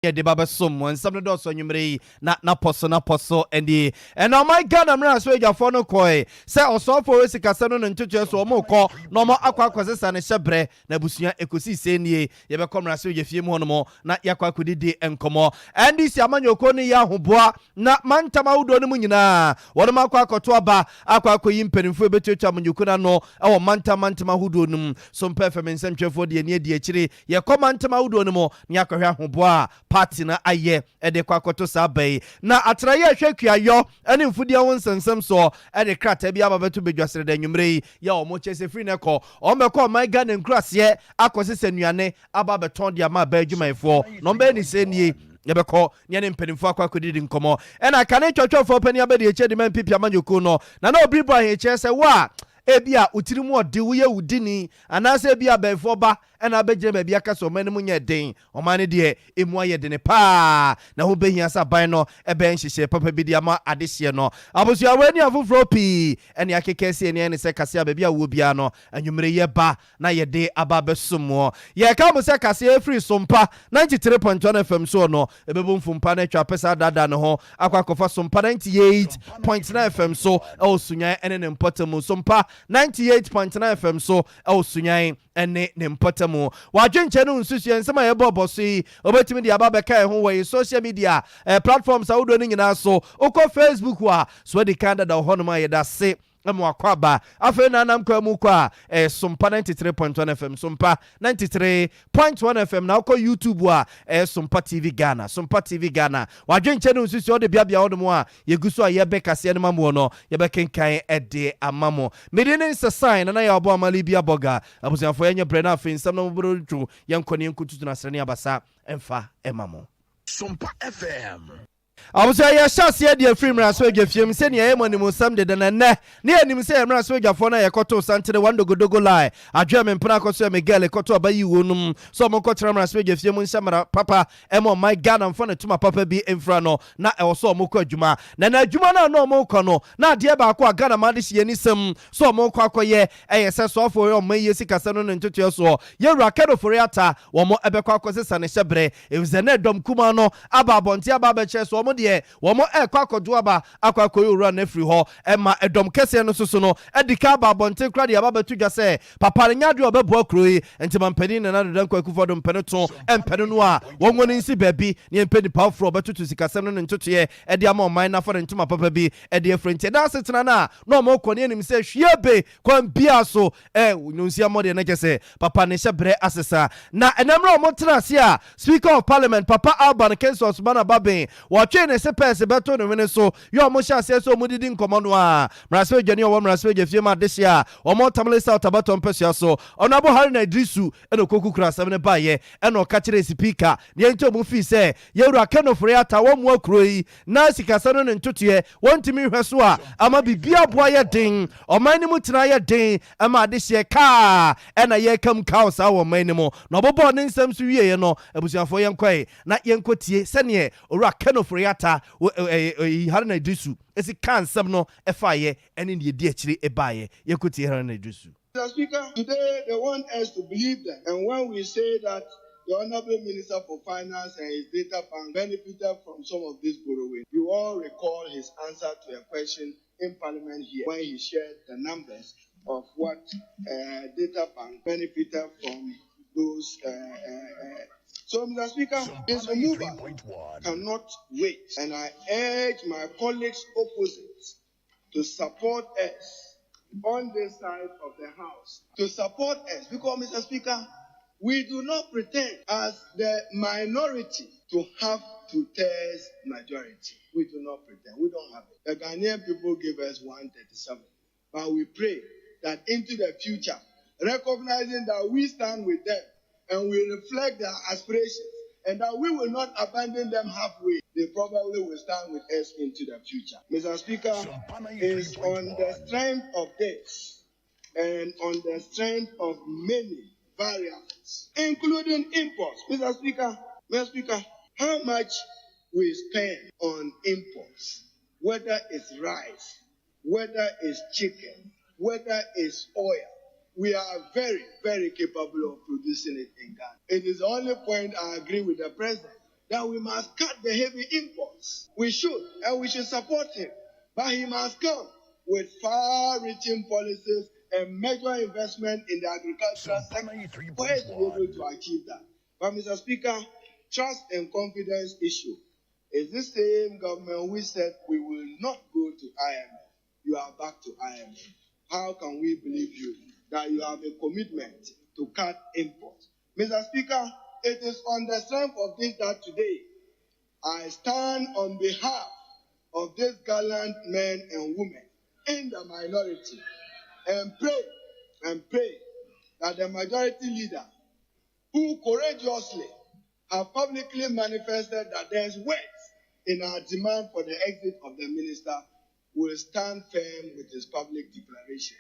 Yeah, the Baba Sum, and some of those on you may not posso, and the and oh my god, I'm not sure your phone koi. Say also for us, Cassano and Tuchas or Moko, no more aqua causes and a shebre, Nabusia Ecosi Senie, you become Rasu, your few monomo, not Yakwa Kudi and Como, and this Yamanyo Koni Yahuboa, not Mantama Donamunina, what am I Quacotuaba, Aqua Coim Penfu Betucham, you could not know, our Mantama Hudunum, some performance and for the near the Chiri, ya Comantama Udonimo, Nyaka Huboa. Party na aye e de kwakoto sabai na atraye hwekua yo ene mfudia won sensem so e de krata bia babeto bedwasere da nwumre ya omo chese free ne ko o meko my Ghana nkrase akosese nuane aba beton dia ma ba adwumaifo no mba ni senie yebeko nyane mpanimfo akwakodidi nkomo e na kane twotwofo pani abedi eche de man pipia manyoku no na obribo aheche se wa ebia utirimu ode wo ye wudini anase ebia befo ba ena abegye ba bia kaso man mu nya den o man de emu aye de ne pa na ho behia sa ban no ebe nhihye papa bi dia ma adehye no abosua wani afofro pi ene akekese ene se kase ba bia wo bia no anwumre ye ba na ye de aba besomo ye ka mo se kase free Sompa 93.1 FM so no ebebo mfumpa na twa pesa dada no ho akwakofa Sompa 98.9 FM so osunya ene ne mpotamu Sompa 98.9 FM so osunya ene ne mpotamu wadwenche no nsusu ensema ye boboso yi obetimi dia aba beka ho we social media platforms awudo ni nyina so uko Facebook wa so de Canada ho no ma ye da se emu akwaba afa na nam kwa mu kwa Sompa 93.1 FM Sompa 93.1 FM na uko YouTube wa Sompa TV Ghana Sompa TV Ghana wadwenche no nsusu ode bia bia odom a yeguso a ye beka se ne mamu no ye bekenkan ede amamo medine sign na ya obo amali bia boga abusianfo yenye brena afa nsam na mobro twu yenkoni nkututu na srene abasa emfa emamo Sompa FM. Abusa ya shase de afrim raso agafiem se ne yemanimu sam de ne ne anim se emra so agafo na yekoto santere wandogodogo lai adwa mempena akoso Miguel ekoto abayi wonum so mo kotra raso agafiem nshamara papa emo my Ghana mfo na tuma papa bi emfra no na e so mo ko adwuma na adwuma na no mo ko no na de ba ko Ghana ma de hye ni sam so mo ko akoye eye se so afo yo maye sikasa no ntoto so ye rakado foriata wo mo ebekọ akosesa ne hyebre evzene dom kuma no aba bonti aba be che so de womo ekwa kodo aba akwa koyura na free ho ema edom kese no soso no edika aba bonte kra de aba betudwa se papa nyade obebo akroyi entima mpani na dan kwa kufodo mpeneto empene no a wonwoni nsi baby ne empeni powerful betutu sikasem no ntoto ye ede ama oman na for entima papa bi ede frente da setena na no mo kone anim se hwiebe kwa bia so nunsia mode na kese papa ne hyebre asesa na enamra mo tenase a Speaker of Parliament Papa Alban Kenso Osman Baben watwe ne se pese beto no wene so yo mo sha se so mudidi nkomo no a mraswe gani o mraswe gefie ma dehye a o mo tamle south abato mpese so onabo hari na Idrisu eno koku kura 7 baye eno ka kire speaker ne ento mu fi se yewura kanofore ata wo mu akroyi na sikasa no ntotoye wontimi hwe so a ama bibia boa ye den o man ni mu tena ye den ama dehye ka ena ye kam kaos a wo man ni mo no bobo ne nsam so wie ye no abusuafo ye nkwae na ye nkotie se ne owura kanofore ata hari na Idrisu esi kansam no efaye ene ne di akire ebaye yekuti hari na Idrisu. Mr. Speaker, today they want us to believe them, and when we say that the Honorable Minister for Finance and his data bank benefited from some of this borrowing, you all recall his answer to a question in Parliament here when he shared the numbers of what data bank benefited from those. So, Mr. Speaker, this removal cannot wait, and I urge my colleagues opposite to support us on this side of the House, to support us, because, Mr. Speaker, we do not pretend as the minority to have to test majority. We do not pretend. We don't have it. The Ghanaian people give us 137, but we pray that into the future, recognizing that we stand with them, and we reflect their aspirations, and that we will not abandon them halfway, they probably will stand with us into the future. Mr. Speaker, it's on the strength of this and on the strength of many variables, including imports. Mr. Speaker, how much we spend on imports, whether it's rice, whether it's chicken, whether it's oil, we are very, very capable of producing it in Ghana. It is the only point I agree with the President that we must cut the heavy imports. We should, and we should support him. But he must come with far-reaching policies and major investment in the agricultural sector for us to be able to achieve that. But Mr. Speaker, trust and confidence issue is the same government we said we will not go to IMF. You are back to IMF. How can we believe you that you have a commitment to cut imports? Mr. Speaker, it is on the strength of this that today I stand on behalf of these gallant men and women in the minority and pray that the majority leader, who courageously have publicly manifested that there is weight in our demand for the exit of the minister, will stand firm with his public declaration.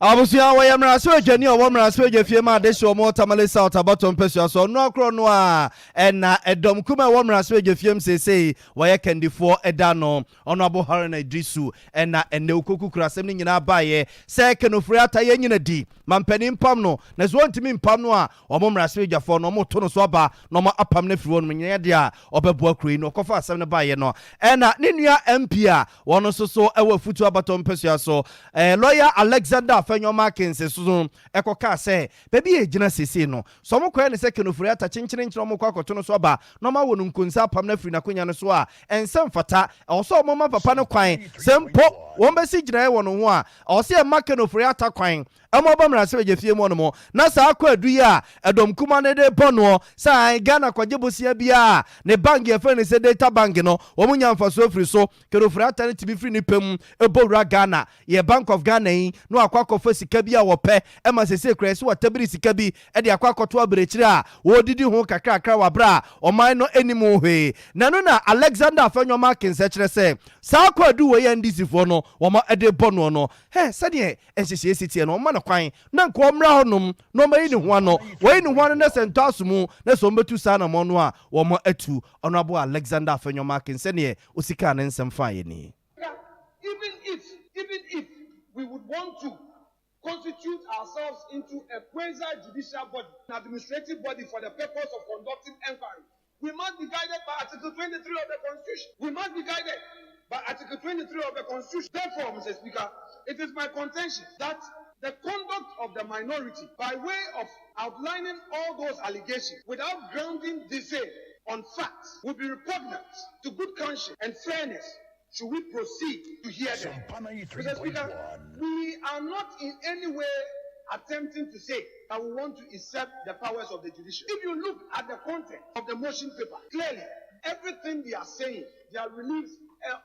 Abusia wa yamra so adwani o womra so adwafie ma de hye o mo tamale south abaton pesua so no akro no a na edom kuma womra so adwafie msesei wa ye kandifo eda no ono abohare na idrisu na ene okoku kurasem ni nyina baaye se kenofure ataye nyina di mampani mpam no na so ntimi mpam no a omomra so adwafo no mo to no so aba no mo apam na firi won nyina de a obebo akuri no kofa asem ne baaye no na ne nua MP a wono so ewa futu abaton pesua so lawyer Alexander Fanyoma Kense so ekoka se baby e gina sese no so mo kwa ne se kenofure ata chenchene nchiro mo kwa koto no so ba no ma wonu nkunsa apam na firi na konya no so a ensem fata so mo ma papa no kwan sempo won be si gina e wono ho a se e ma kenofure ata kwan emo ba mra se wejefie mo no mo na sa akwa adu ya edom kuma ne de bono sa Ghana kwaje bosia bia ne bank ye fe ne se data bank no wo munya mfaso firi so kenofure ata ne tibi firi ni pem ebowra Ghana ye Bank of Ghana yi no akwa sika bi a wope ema sese kra se watabiri sika bi e de akwa koto abrechire a wo didi ho kakra wabra oman no animu hwe nanu na Alexander Fanyoma Kense kire se sa akwa adu wo ye ndisifo no wo ma ede bono no he se de enhyehyɛ sitie no ma na kwan na nko omra honum no ma yini ho ano wo yini ho ano na sento asomu na so mbetu sa na mo no a wo ma atu ono abo Alexander Fanyoma Kense ne osika ne nsem fa ye ni. Even if we would want to constitute ourselves into a quasi-judicial body, an administrative body for the purpose of conducting inquiry, we must be guided by Article 23 of the Constitution. We must be guided by Article 23 of the Constitution. Therefore, Mr. Speaker, it is my contention that the conduct of the minority, by way of outlining all those allegations without grounding the same on facts, would be repugnant to good conscience and fairness. Should we proceed to hear them? Mr. Speaker, we are not in any way attempting to say that we want to usurp the powers of the judiciary. If you look at the content of the motion paper, clearly, everything they are saying, their reliefs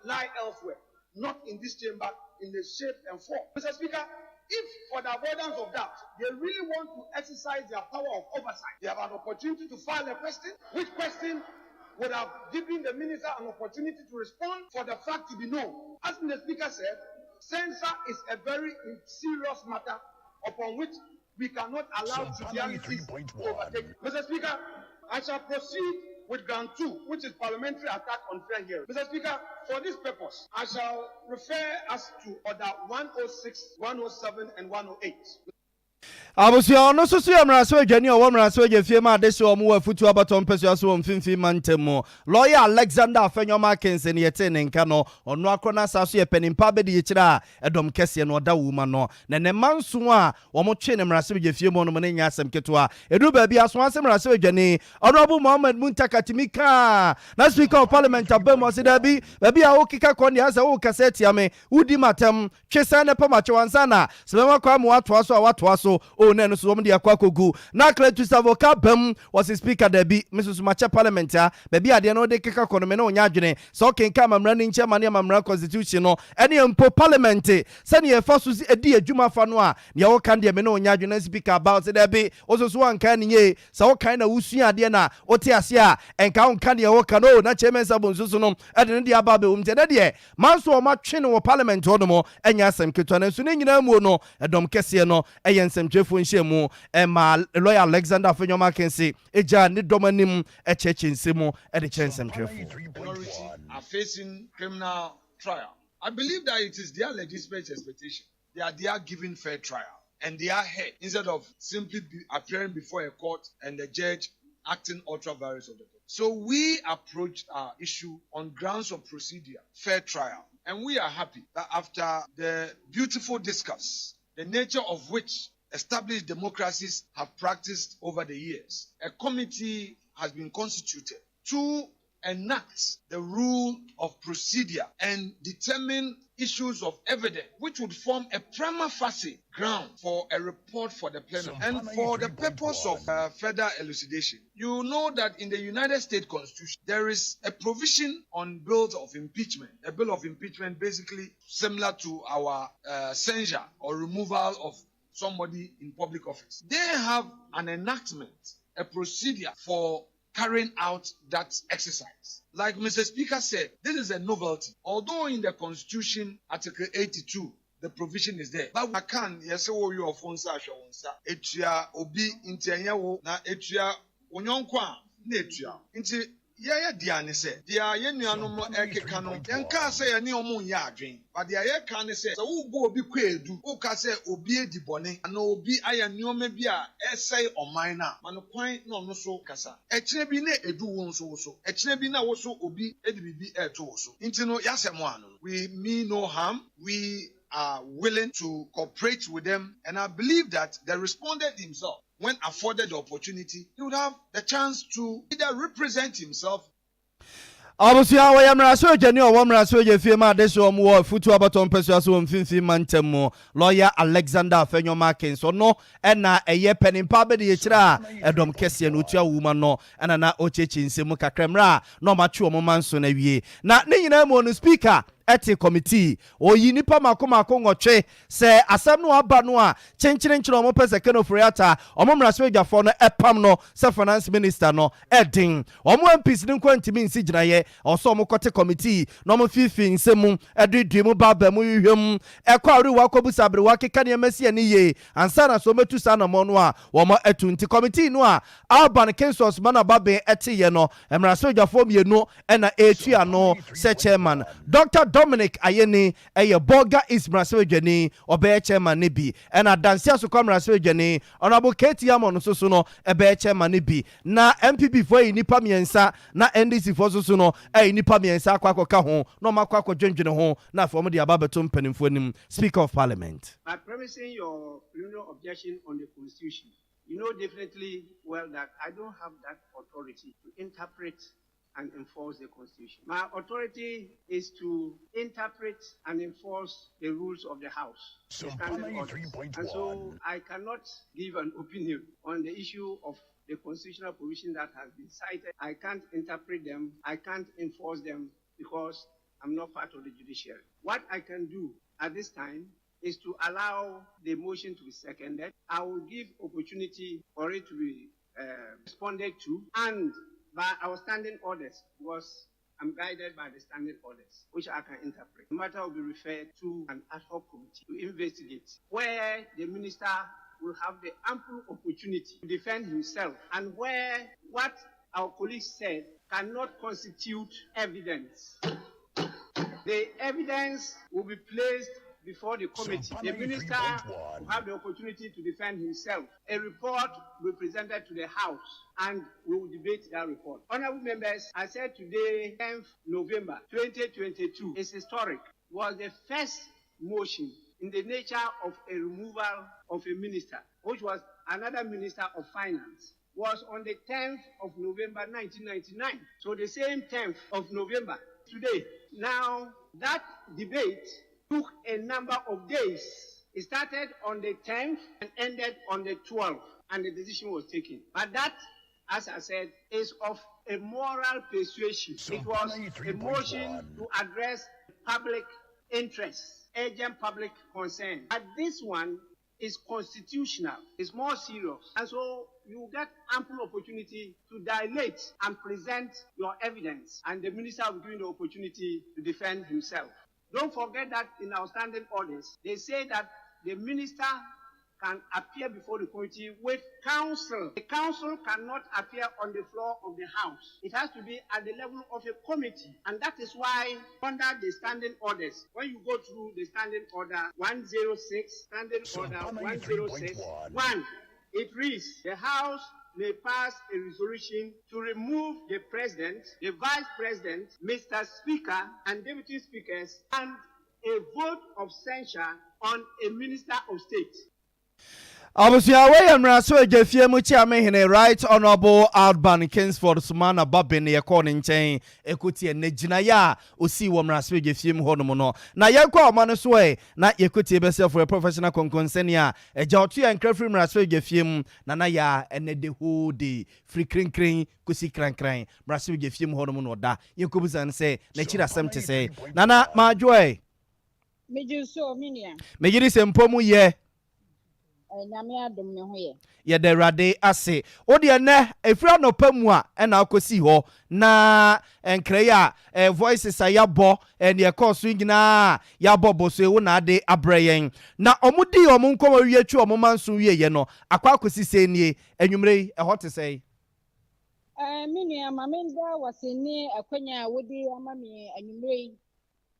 lie elsewhere, not in this chamber, in the shape and form. Mr. Speaker, if for the avoidance of doubt, they really want to exercise their power of oversight, they have an opportunity to file a question, which question would have given the minister an opportunity to respond for the fact to be known. As the Speaker said, censure is a very serious matter upon which we cannot allow trivialities to overtake. Mr. Speaker, I shall proceed with ground 2, which is parliamentary attack on fair hearing. Mr. Speaker, for this purpose, I shall refer us to Order 106, 107, and 108. Abusia no so yamra so adwani o womra so agefie ma de so mo afutu abaton pesua so mfimfi mantemo lawyer Alexander Fanyoma Kense ne yete ne nka no ono akona sa so ye penimpa be de yekira edom kese no da wuma no ne manso a wo mo twe ne mra so agefie mo no ne nya asem ketoa edu ba bi aso asem mra so adwani honorable Muhammad Muntaka Timika na speaker of parliament abemo se da bi a wo kika ko ne asa wo kaseti ame wudi matem twesa ne pama chwansa na sebema kwa mo ato aso a wato aso o na no so mo de akwa kogu na kletu savoka bam was speaker da bi Mrs. Macha parliament a ba bi ade no de kika ko no me na onya adwene so kenka mamra ni nche mane mamra constitution no ene mpo parliament se ne fa so edi adwuma fa no a ne wo kan de me na onya adwene speaker about da bi oso an kan nye se wo kan na wusua ade na wote ase a enka on kan de wo kan o na chairman sabon so no ade ne de aba be umte de manso o ma twe no parliament ho no mo enya asem keto na so ne nyina mu no edom kese no eye nsem twefo nhemu ma lawyer Alexander Fanyoma Kense eja ne domanim echeche nsemu e de chensem twefo are facing criminal trial. I believe that it is their legitimate expectation. They are given fair trial and they are heard instead of simply appearing before a court and the judge acting ultra virus of the court. So we approached our issue on grounds of procedure, fair trial. And we are happy that after the beautiful discourse, the nature of which established democracies have practiced over the years, a committee has been constituted to enact the rule of procedure and determine issues of evidence which would form a prima facie ground for a report for the plenum. And for the purpose of further elucidation, you know that in the United States Constitution, there is a provision on bills of impeachment. A bill of impeachment basically similar to our censure or removal of somebody in public office. They have an enactment, a procedure for carrying out that exercise. Like Mr. Speaker said, this is a novelty. Although in the Constitution, Article 82, the provision is there. But we can, yes, you of Fonsa, Etia, Obi, Intianyawo, na Etia, Onyonkwa, Netia. Inti, Yaya Diane said, Dia Yenuano Eke Canon, Yanka say a neomo yardring, but the Aya can say, so who go be quedu, who can say Obi di Bonnet, and Obi Aya Neomebia, essay or minor, Manoquine no so cassa. Echnebine edu won so, Echnebina also Obi Edibi air to so. Intino Yasamuano, we mean no harm, we are willing to cooperate with them, and I believe that the respondent himself, when afforded the opportunity, he would have the chance to either represent himself. Abusia wa yamra so jani o wamra so je fie ma de so mo futu abaton peso so mfimfi mantem lawyer Alexander Fenyo Markins no na eye penimpa be de kira edom kese no tua wuma no na ochechi nsemu kakremra no ma twa mo manso na wie na ne nyina mo no speaker eti committee oyi nipa makomako ngotwe se asem no aba no a chenchirenchire omo pese keno friata omo mraso edwafo no epam no se finance minister no edin omo MPs ni kwantimi nsi ginaye oso omo kote committee no omo fifi nsemu edudwemu baba mu hwem ekwari wakobusa abre wakeka ne masi ani ye ansa na so metu sa na mo no a omo etunti committee no a Alban Kensos mana babe etiye no mraso edwafo mienu na etua no se chairman Dr. Dominic Ayeni eye Boga Isbrasewejeni obe chairman ne bi na dansia so kwamrasewejeni honorable Katie Amon so no ebe chairman ne bi na MPP fo yi nipa miensa na NDC fo so no nipa miensa akwakoka ho no makwakọ dwendwene ho na fo de ababeto mpanimfo nim Speaker of Parliament. By premising your preliminary objection on the Constitution, you know definitely well that I don't have that authority to interpret and enforce the Constitution. My authority is to interpret and enforce the rules of the House. And so I cannot give an opinion on the issue of the constitutional provision that has been cited. I can't interpret them. I can't enforce them because I'm not part of the judiciary. What I can do at this time is to allow the motion to be seconded. I will give opportunity for it to be responded to, and by our standing orders, because I'm guided by the standing orders, which I can interpret. The matter will be referred to an ad hoc committee to investigate, where the minister will have the ample opportunity to defend himself, and where what our colleagues said cannot constitute evidence. The evidence will be placed before the committee. The minister will have the opportunity to defend himself. A report will be presented to the House, and we will debate that report. Honorable members, I said today, 10th November 2022, is historic. Was the first motion in the nature of a removal of a minister, which was another minister of finance, was on the 10th of November 1999. So the same 10th of November today. Now, that debate took a number of days. It started on the 10th and ended on the 12th, and the decision was taken. But that, as I said, is of a moral persuasion. It was a motion to address public interest, urgent public concern. But this one is constitutional, it's more serious. And so you get ample opportunity to dilate and present your evidence, and the minister will be given the opportunity to defend himself. Don't forget that in our standing orders, they say that the minister can appear before the committee with counsel. The counsel cannot appear on the floor of the House. It has to be at the level of a committee. And that is why under the standing orders, when you go through the standing order 106, standing order 106, 1, it reads, the House may pass a resolution to remove the president, the vice president, Mr. Speaker, and deputy speakers, and a vote of censure on a minister of state. Abusia we amraso agafie mu chi amehene Right Honorable Alban Kingsford Sumana Babin ye call nchen ekuti enagina ya osi wo mraso agafie mu hono no na ye kwa ma no so na yekuti be self for a professional conconsenia eja otu ya nkrafri mraso agafie mu na ya enede whole day free krin kusi kran mraso agafie mu hono no da yekobusan se na chira sem te se nana ma joy meju so minia megiri sempomu ye nyame adom ne ho ye de rade ase odi ene efra no pamu a na akosi ho na enkreya voices ayabo en ye course ngina ya bobo so ewo na ade abrayen na omudi omunkom awie twa omomanso wie ye no akwa akosi senie enwumre ehote sei mini amamenda waseni akwanya wodi amami enwumre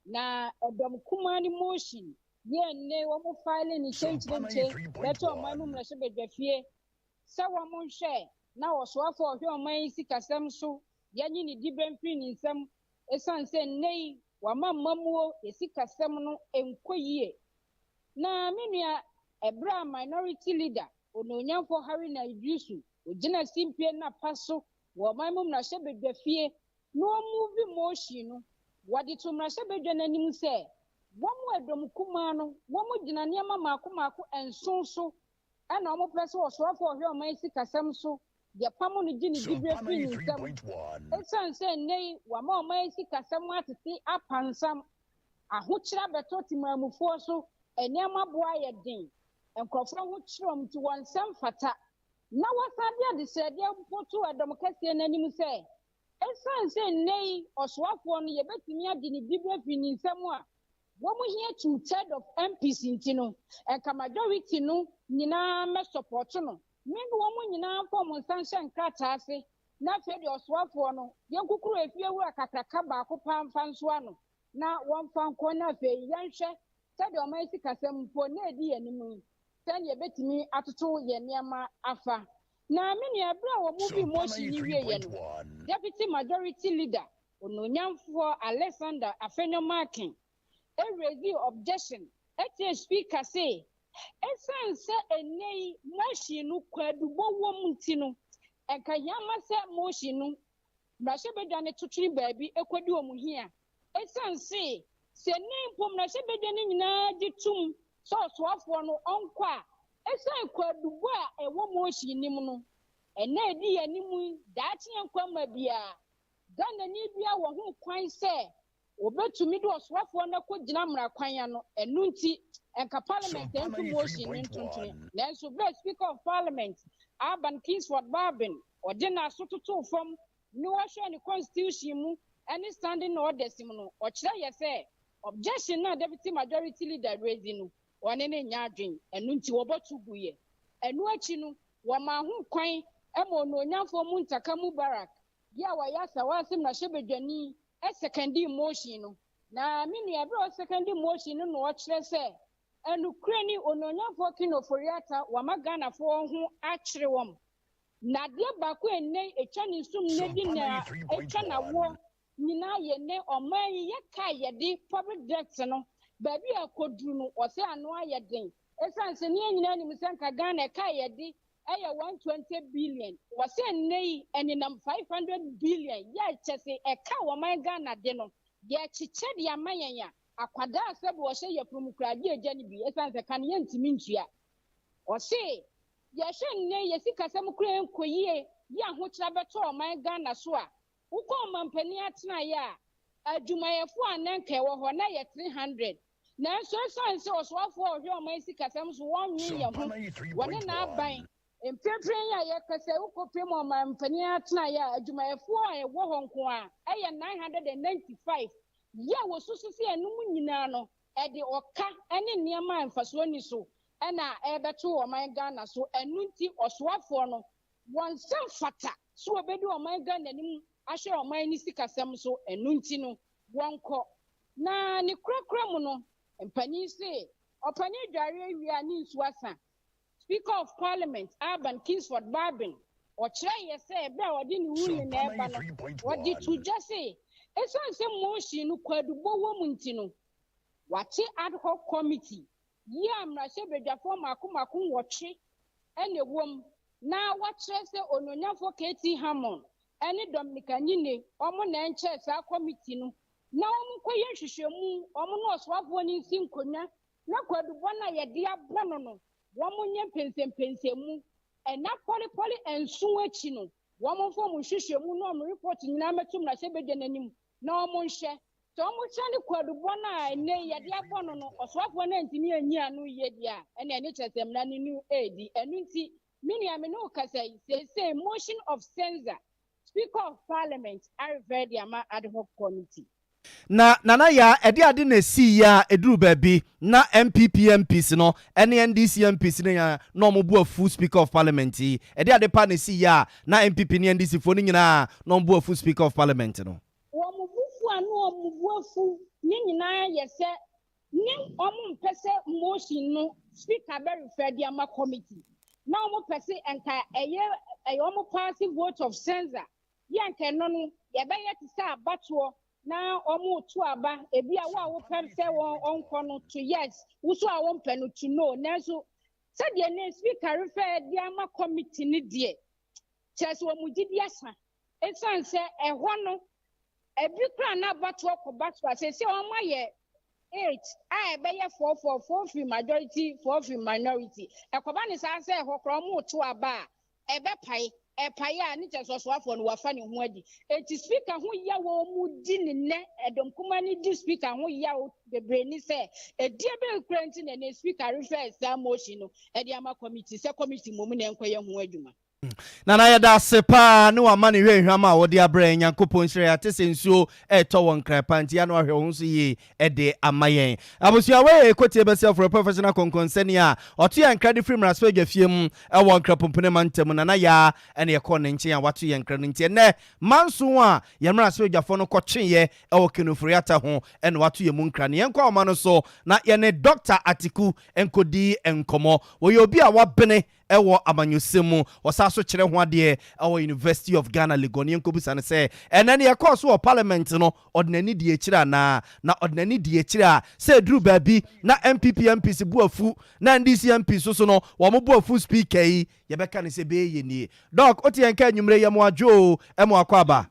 na odom kumani motion ye ne wo mo file ni change leto manu mrashe bedwafie sa wo mo hwe na wo so afọ hwe oman sikasem so yanyi ni dibempi ni nsem esanse nei wa mammamuo esikasem no enkoyie na menua ebra minority leader ononyamfo Harry na Idrisu ogina simpie na paso wo manmu mrashe bedwafie no move motion no wadi to mrashe bedwananim se womu edom kuma no womu gina niam maako ensonso ana omo pese wo so afọ hwe oman sikasem so de pamo no gini dibre fi ni nsam esanse nei wa ma oman sikasem atete apansam ahokyira beto timamufo so eniama boa ye den enkrofo ho kyerem ti wonsam fata na wasade ade sede mpoto edom kase nanim se esanse nei osoafo no ye betimi ade ni dibre fi ni nsam a womu here to third of MPs intino eka majority no nyina me support no mendu womu nyina form sanction krata ase na fe de oswafo no yenkukuru efie wura kakraka ba ko pamfanso ano na wonfa nko na fe yenhwe third of my sikasem po na edi yanimu sen ye betimi atoto ye niama afa na meni abra wo mu bi motion ni wie ye no deputy majority leader ononyamfo Alexander Afenyomakin raise objection ete speaker say esanse enei motion no kwadubo wom ntino enka yama se motion no brashe bedane tuturi baabi ekwadi omuhia esanse se nei pom na she bedane nyina gitum so soafo no onkwa esan kwadubo a ewo motion nim no ena edi yanimu daachi enkwama bia Ghana ni bia wo ho kwan se obetumi do oswafo na ko gina mra kwanya no enunti enka parliament entu motion ntuntune nanso be speaker of parliament Alban Kingsford Babin odina asototo fam ni wo hwe ni constitution mu any standing orders mu no o kire ye se objection na deputy majority leader raise no one ne nya adwen enunti wo botugu ye enu achi no wo ma ho kwan emo no nyamfo mu ntaka mu barak ya wa ya sawasim na shebedwani a secondary motion no na minu abro secondary motion no no kire se enu krani ononyafo kinoforiata wa magana fo ho akire wom na de bako enne etwa ni sum ne di na etwa na wo nyina ye ne oman ye ka ye di public debt no baabi akoduru no o se ano aye den esanse ne nyina ni misanka Ghana ka ye di aya 120 billion wase nei eninam 500 billion ya chese eka wo man Ghana de no ya chiche de amanyanya akwada asebo wo hye yefrumukrade agya ni bi esanse kan ye ntimi ntua o se ya hye nei yesikasem kura enkoyie ya hokyira beto o man Ghana so a ukọ mampani atena ya adwumayefo ananka wo ho na ye 300 na so esanse oswafo ohwe o man sikasem so wonwe ye ho wone na aban empepren ya yekase ukopem o mampani atena ya adwumayefo a ewo ho nko a eye 995 ya wo sususi enum nyina no e de oka ene niam amfaso ni so ena ebeto o man Ghana so enunti oswafo no wonsem fata so obedi o man Ghana nim ahwe o man ni sikasem so enunti no wonko na ni krakra mu no empani se opani dware wi ani nsuasa Speaker of Parliament Alban Kingsford Babin ɔkyerɛ yɛ sɛ ebe a wɔde ne wuli na ɛba no wɔde to gya se esan sɛ motion no kwadubo wɔ mu nti no wate ad hoc committee yi a mmarahyɛbadwafoɔ mako wɔtwe ɛna ɛwom na wɔkyerɛ sɛ ononyafo Katie Hammond ɛne Dominica Nyine ɔmo na ɛnkyɛ saa committee no na ɔmo nkɔyɛ nhwehwɛmu ɔmo na ɔsoafoɔ no nsi nkonnwa na kwadubo na yɛde abɔ no wɔmo nyɛ mpensempensemu ɛna pɔlipɔli ɛnso akyi no wɔmo mfɔ mo nhwehwɛmu na ɔmo report nyinaa mɛto mmarahyɛbadwa n'anim na ɔmo nhyɛ sɛ ɔmo hyɛ ne kwadubo na ɛnɛ yɛde abɔ no ɔsoafoɔ no ntumi anyi ano yie di a ɛna ɛne kyerɛ sɛ mmara no no ɛɛdi ɛno nti mini amene okasa say motion of censure Speaker of Parliament I refer the ama ad hoc committee. Na nana ya ede ade na si ya eduru baabi na MPP MPs no ene NDC MPs no ya na omobu afu Speaker of Parliament yi ede ade pa na si ya na MPP ne NDC fo no nyina na omobu afu Speaker of Parliament no omobufu anu omobu afu ni nyina ye se ni omo mpese motion no Speaker be refer the ama committee na omo pese enka eye omo passive vote of censure yanka no no ye be ye ti sa abato na omo to aba ebi a wo pem se won onko no to yes wo so a won pɛ no to no nanso se de ne Speaker refer the ama committee ni de kyerɛ sɛ omo gidi asa esan se ɛhɔ no ebi kra na abato kɔ se omo ayɛ 8 a ebeye 4 free majority 4 free minority ekoba ni sa se ho kro mu to aba ebe pai a ni cheso afọ no wafa ne ho adi enti Speaker ho ya wo mu di ne ne edom kuma ni di Speaker ho ya wo bebre ni se edi ebe krenti ne ne Speaker refer sa motion no e di ama committee se committee momu na enkoye ho adwuma Nana yada sepa ne wa mane hwehwam a wode abra Nyankopɔn hyire atese nsuo eto won krapa nti ya no ahwe ho so yi ede amayen abusua we ekotie bese for professional konkonseni a oto ya nkra de free mraspe dwafiem e won krapompene mantem nana ya ene ye kɔ ne nkyɛn a wato ye nkra no nti ne manso a ye mraspe dwafo no kɔtwe ye e wo kenofuri ata ho ene wato ye mu nkra ne yenkɔ oma no so na ye ne Dr. Atiku enkodi enkomo wo ye obi a wabene ewo amanyosemu osaso kire ho ade ewo University of Ghana Legon yenkobisa ne se enane ye course wo parliament no odnani die kire na odnani die kire a se duru baabi na MPP MPs bu afu na NDC MPs so no wo mo bu afu speaker yi ye beka ne se be ye nie doc oti enka anwumre ye mo adwo e mo akwaba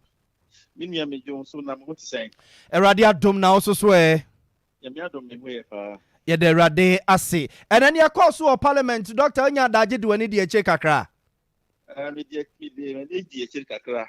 minua me jo so na mo tsen erade adom na oso so ye me adom me ho ye pa ye de rade ase enane ye course wo parliament doctor anya daje de wani die che kakra me die che kakra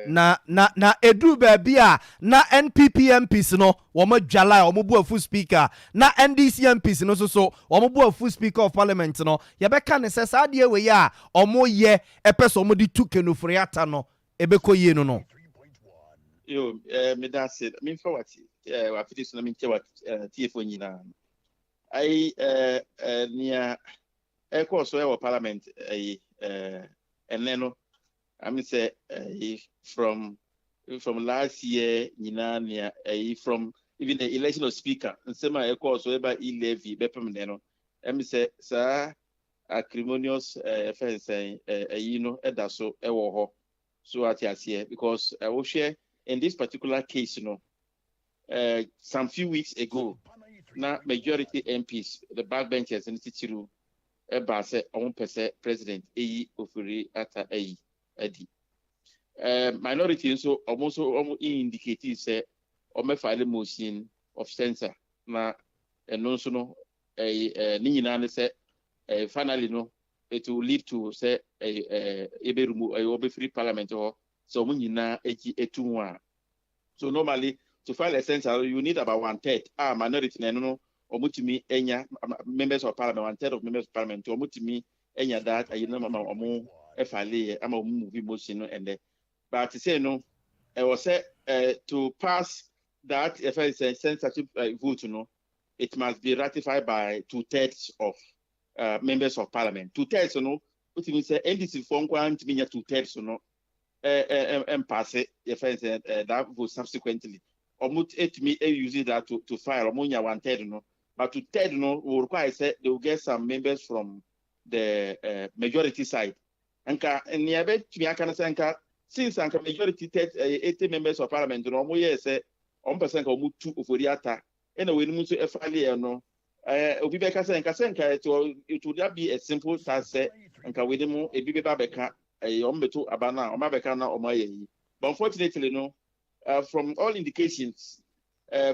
na edu baabi a na NPP MPs no wo mo dwala wo mo bu afu speaker na NDC MPs no so wo mo bu afu Speaker of Parliament no ye beka ne se sa de we ya o mo ye epeso mo di tu kenofuri ata no ebeko ye no yo me da se me fa wati wa fiti so na me nche TFO nyina ai nia e course we parliament and then I mean say from last year nyina nia from even the election of speaker and sema e course we ba levy be pem ne no I mean say sa acrimonious offense you know eda so e wo ho so at here because I will share in this particular case you know some few weeks ago na majority MPs the backbenchers in Titiru eba se on pese president ofuri ata adi minority so almost indicate say o me file motion of censure na eno so no ni nyina ne say finally no it will lead to say ebe remove obe free parliament or so mo nyina etu a so normally to file a censure you need about 1/3 minority na no omutimi enya members of parliament 1/3 of members of parliament omutimi enya that ayina mama omo efale ama omo move motion no and but say no I was say to pass that if I say censorship vote no it must be ratified by 2/3 of members of parliament 2/3 no what mean say NDC for nkwa ntimi nya 2/3 no pass it if I say that vote subsequently almost 8 me use that to file omonya 1/3 no but 2/3 no will require say they will get some members from the majority side Anka niabe timiaka na senka since anka majority 80 members of parliament no mo say 1% ka mo tu ofori ata ena we mu so efale no obi be ka senka it would be a simple task anka we mu ebi be ba beka ombeto abana omabeka na omaye but unfortunately no from all indications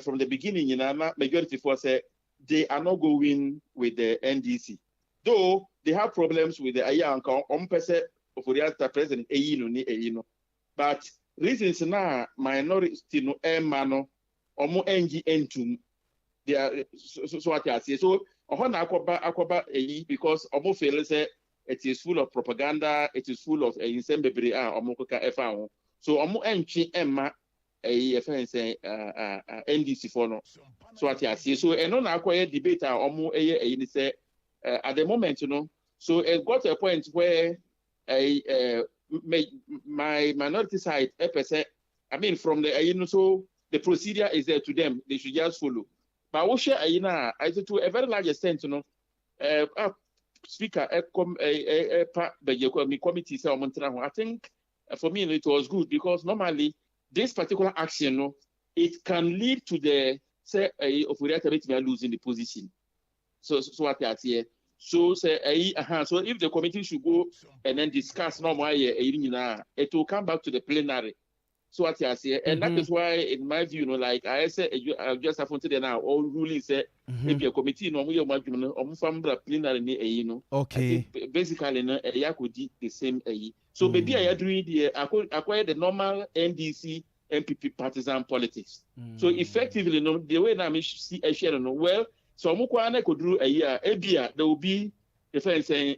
from the beginning you know majority for say they are not going with the NDC though they have problems with the anka ompese oforiata president eyino but reasons na minority no emano omo engi entum they are so what I say so ohona akoba eyi because omo feel say it is full of propaganda it is full of insembebere omo koka efa ho so omo entwi emma eyi efa say NDC for no so what I say so eno na akoye debate omo eyi ni say at the moment you know so it got to a point where my minority side I mean from the so the procedure is there to them they should just follow but we share I say to a very large extent you know speaker committee say I think for me it was good because normally this particular action you know, it can lead to the say of losing the position so what I say so say so if the committee should go and then discuss it will come back to the plenary so what I say and that is why in my view you know like I said I just have to now all ruling say if your committee no plenary you know okay basically no could do the same so maybe I doing the acquire the normal NDC MPP partisan politics so effectively no the way that I see I share no well so Mukwane could do a year, there will be defense saying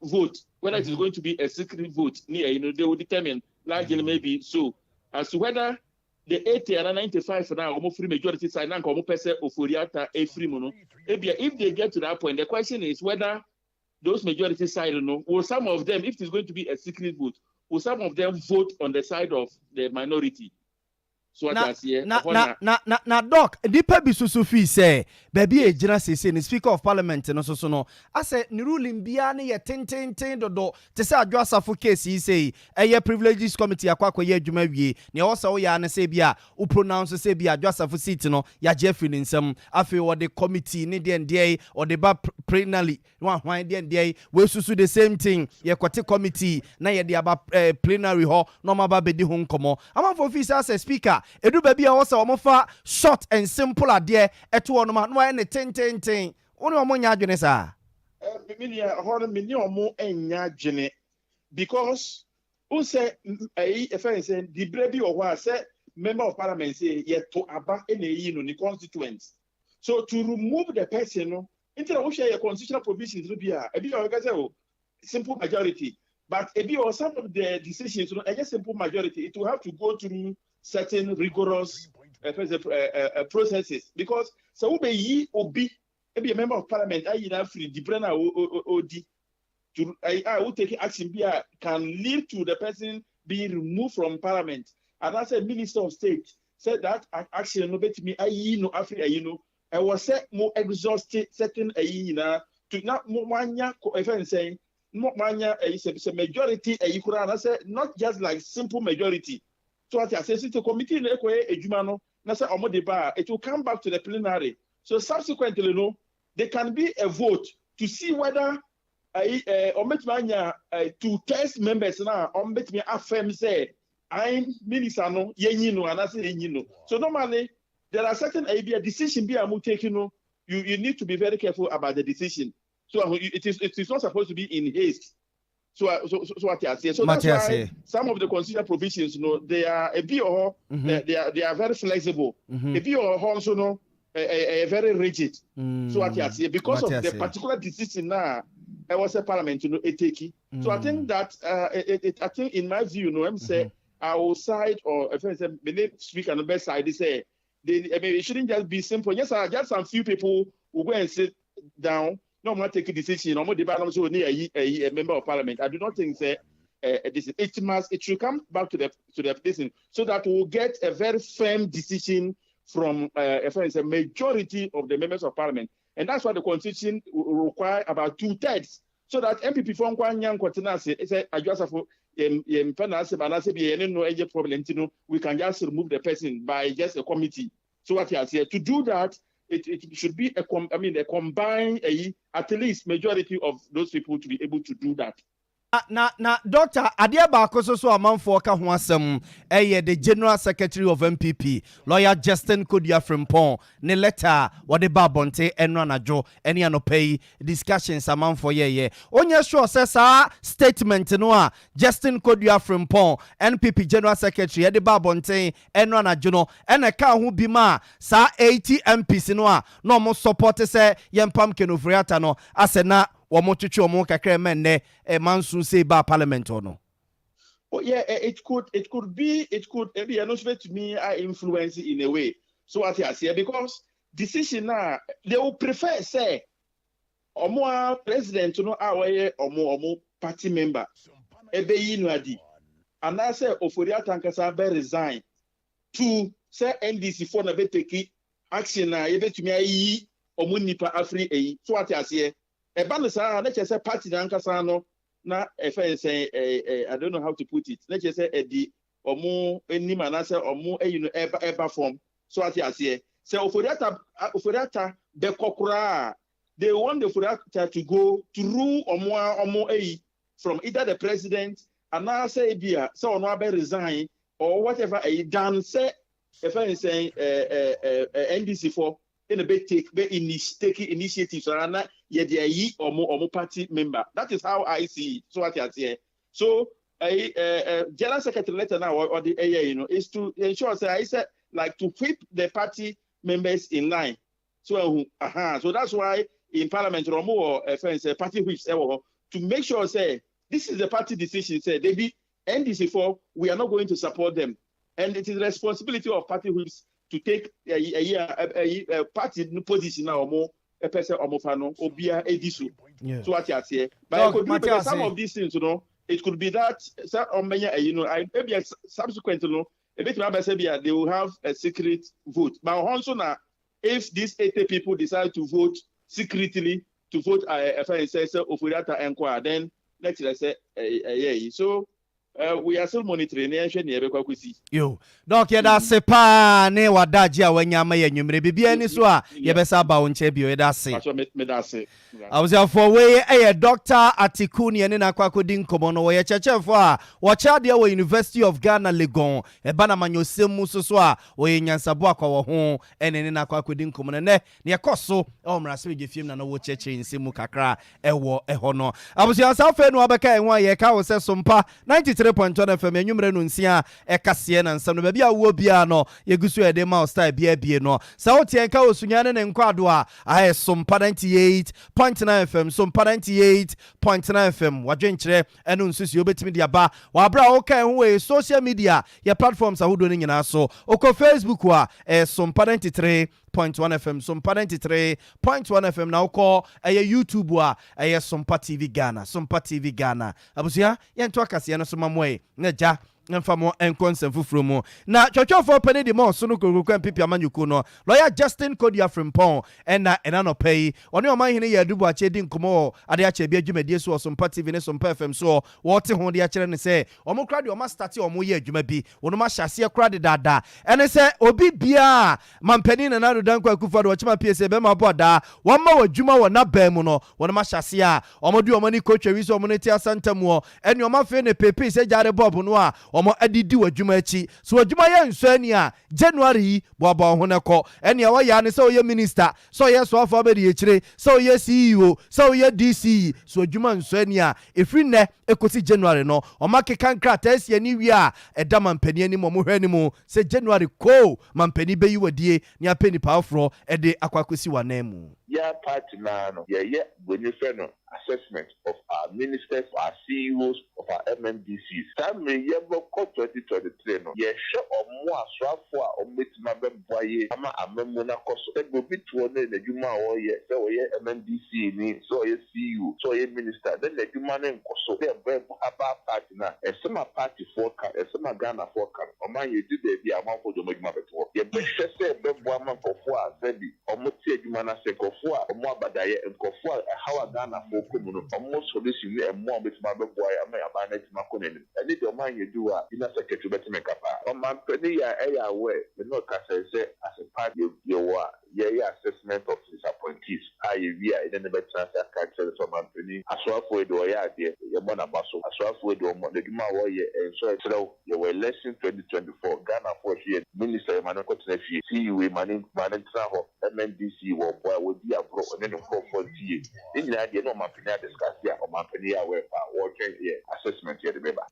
vote, whether it is going to be a secret vote, they will determine largely maybe so as to whether the 80 and 95 now almost free majority side now come percent of Furiata a free mono. If they get to that point, the question is whether those majority side will some of them, if it is going to be a secret vote, will some of them vote on the side of the minority? So what I see na doc dipa bi susu fi say baby e gina sese ni speaker of parliament no so no ase ni ruling bia ne ye tenten dodo te say adwo asafo case yi say eye privileges committee akwa ye adwuma wie ne wo se wo ya ne say bia wo pronounce say bia adwo asafo seat no ya je fi ni nsam afi wo the committee ne de or the ba plenary hwan de we susu the same thing ye kote committee na ye de aba plenary ho no ma ba bedi ho nkomo amafo fi say speaker edu baby a wosa omofa short and simple ade eto onoma no ne tenten woni omo nya adwene sa mini omo enya adwene because who say if I say the brebi or what say member of parliament say yet to aba ene no ni constituents so to remove the person no instead of share your constitutional provisions to be simple majority but or some of the decisions simple majority it will have to go through certain rigorous processes because so we be obi a member of parliament free the brenna odi to will take action can lead to the person being removed from parliament and as a minister of state said that action no bet me I was set more exhausted certain to not manya saying not manya a majority not just like simple majority. So at the committee it will come back to the plenary. So subsequently, there can be a vote to see whether to test members now affirm say I'm minister no and I say so normally there are certain decision be taking you need to be very careful about the decision. So it is not supposed to be in haste. So what I say. So that's why some of the constitutional provisions, they are a bit they are very flexible. A bit also very rigid. So what I say because of the particular decision now, I was a parliament taking. So I think that I think in my view, I'm say our side or if I say speak on the best side, they say it shouldn't just be simple. Yes, just some few people who go and sit down. No, I'm not taking a decision. I'm a member of parliament. I do not think that it should come back to the decision so that we'll get a very firm decision from a majority of the members of parliament. And that's why the constitution will require about 2/3 so that MPP for Nkwan Kotina say Adjusafo no problem, we can just remove the person by just a committee. So what he has here to do that, it should be a combined at least majority of those people to be able to do that. Na doctor adeɛ baako so amanfoɔ ka ho asɛm the general secretary of MPP lawyer Justin Kodua Frimpong ne letter wɔde ba abɔnte ɛno anadwo ɛne anɔpɛ discussions amanfoɔ yɛyɛ onye sure sɛ saa statement no a Justin Kodua Frimpong NPP general secretary ɛde ba abɔnte ɛno anadwo no ɛna ka ho bi ma saa 80 MPs no a na ɔmo support sɛ yɛmpam kenofriata no asɛ na Womotuchu omo kakre menne mansu say ba parliament or no. Oh yeah, it could be not to me influence in a way. So what I say because decision now they will prefer say omo president no away omo party member ebe yinuadi and I say Oforia Tankasa be resign to say NDC for na be take action na ebe to me ayi omo nipa afri eyi. So what I say Ebanisa, let's just say party Nankasano, na if I say I don't know how to put it. Let's just say the omu any manasa omu ever form. So what I say. So Ofuriata the Kokura, they want the Ofuriata to go through omu from either the president and now say Bia, so no be resign or whatever a done say if I say NDC for in a bit take initiative so or party member. That is how I see it. So what I say. So general secretary letter now or the is to ensure say I said like to keep the party members in line. So so that's why in parliament or party whips to make sure say this is the party decision say they be NDC for we are not going to support them. And it is the responsibility of party whips to take a party position now or more a person or more obia edisu. So what you say, but it could be because some of these things, it could be that maybe subsequent, a bit they will have a secret vote. But also now, if these 80 people decide to vote secretly to vote Ofuriata Enqua, then let's say so. We are still monitoring yo doc yeda sepa ne wadaji a wanyama ya nwumre bibia ni so a yebesa ba wonche bio yeda se I was for way Dr. Atiku ne na kwakodi nkomo no ye chechefo a wo cha de wo University of Ghana Legon e bana manyosem muso so a wo nyansabo akwa wo ho ene na kwakodi nkomo ne yekoso o mrase je fiem na no wo cheche nsemu kakra ewo eho no abusia safe no abeka enwa ye ka wo se Sompa 93.1 FM enwumre no nsia ekase na nsam no ba bia wo bia no yegusu ede ma style bia bia no sa wo tie ka osunyane ne nkwado a Sompa 98.9 FM Sompa 98.9 FM wadwenkyere eno nsusu obetimi dia ba wa bra wo kan ho we social media ya platforms ahodo ne nyina so oko Facebook wa Sompa 93.1 FM Sompa 93.1 FM na uko YouTube wa Sompa TV Ghana abusia yento akase no so mamwe na ja mfamo enkonsem fufromo na chochofo pene di mo so no kokokwa mpipi amanyuko no lawyer Justin Kodua Frimpong ena no pay oni o manhene ya dubu ache di nkomo ade ache bia dwumadie so Sompa TV ne Sompa FM so wote ho de akere ne se omo kra de o ma start o mo ye adwuma bi wono ma hyase kra de dada ene se obi bia mampani na nado dan kwa kufa do chima PSA be ma boda won ma wadwuma wo na ba mu no wono ma hyase a omo di omo ni coach wi so omo ne ti asantamu ene o ma fe ne pepe se jare bob no a omo adidi wadwuma achi so wadwuma ye nsani a January boaba ho ne ko ene ya ya ne se o ye minister so ye so afa be de yechire so ye CEO so ye DC so wadwuma nsani a efri ne ekosi January no o makeka nkrata asia ni wi a eda mampani ani mo hwani mu se January ko mampani be yi wadie ni apeni powerful ede akwakosi wanamu ya party na no ye when you say no assessment of our ministers, our CEOs, of our MMDCs. Time me yebo ko 2023 no. Ye show omo asrafo a ometima be boye ama amemu na koso. E go bit won na djuma o ye se o ye MMDC ni, so ye CEO, so ye minister. Then the djuma na nkoso. Dey be aba party na. E se ma party forecast, e se ma Ghana forecast. O man ye do dey bi amafo do medjuma beto. Ye be hwese be bo amafo a se bi omo tie Mana Sekofua, more Badaye, and Kofua, how a Ghana for Kumuno, almost solution, and more with my boy, I may have managed Maconin. And if your mind you do, in a second to better make up. On my penny, I away, but not as a part you are, assessment of his appointees. I then the better character from Anthony, as well for the way I did, your Mona Basso, as well for the Gima Warrior, and so you were election 2024, Ghana for here, Minister Emmanuel see you with management MNDC or boy would be a pro and then for 40 years. In the idea, no Mampania discuss here or Mampania where working here, assessment here, remember.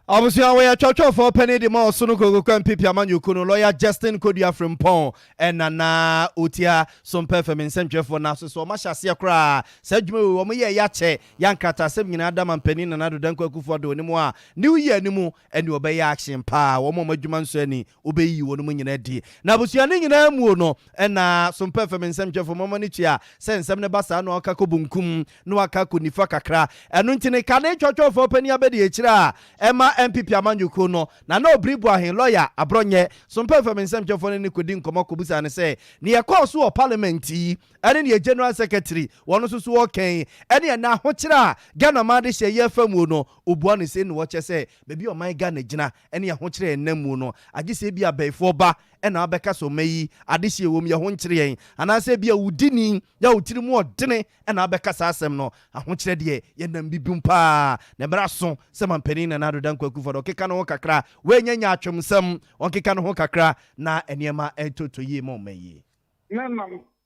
Obviously, we are church for penny the more Sunuko Pipi Amanyukuno, lawyer Justin Kodia from Pon, and Nana Utia, some performance center for Nasu, so much as your cry. Sedmu, Omiya Yache, Yankata, Semin Adam and Penny, and another Danko Kufodo anymore. New Year, Nimu, and you obey action, pa, one more Juman Seni, obey you on the Munyanedi. Nabusianing in Amuno, and some performance center for Momanitia, send some Nebasa, no Kakubunkum, no Akaku Nifakakra, and Nuntine Kane church for penny abedi echira, Emma. MPP Amanyuko no na no bribwa hin lawyer abronye some performance mchefo ne kodi nkomo kobusa ne say ne yakọ so parliament yi ene ne general secretary wono so oken ene na hokyira Ghana ma de hye yefamu no obua ne say ne wo che say bebi o man Ghana gina ene ya hokyira enamu no agise bia baifo ba ena abeka so mayi adehye wom ye ho nkyere yen anase bia wudini ya wutiri mu odene ena abeka sa asem no ahokyere de ye nam bibum pa na bra so se mampani na nado dan kwaku fodo keka no kakra we nyanya atwemsam on keka no kakra na eniema etoto yi mo mayi nam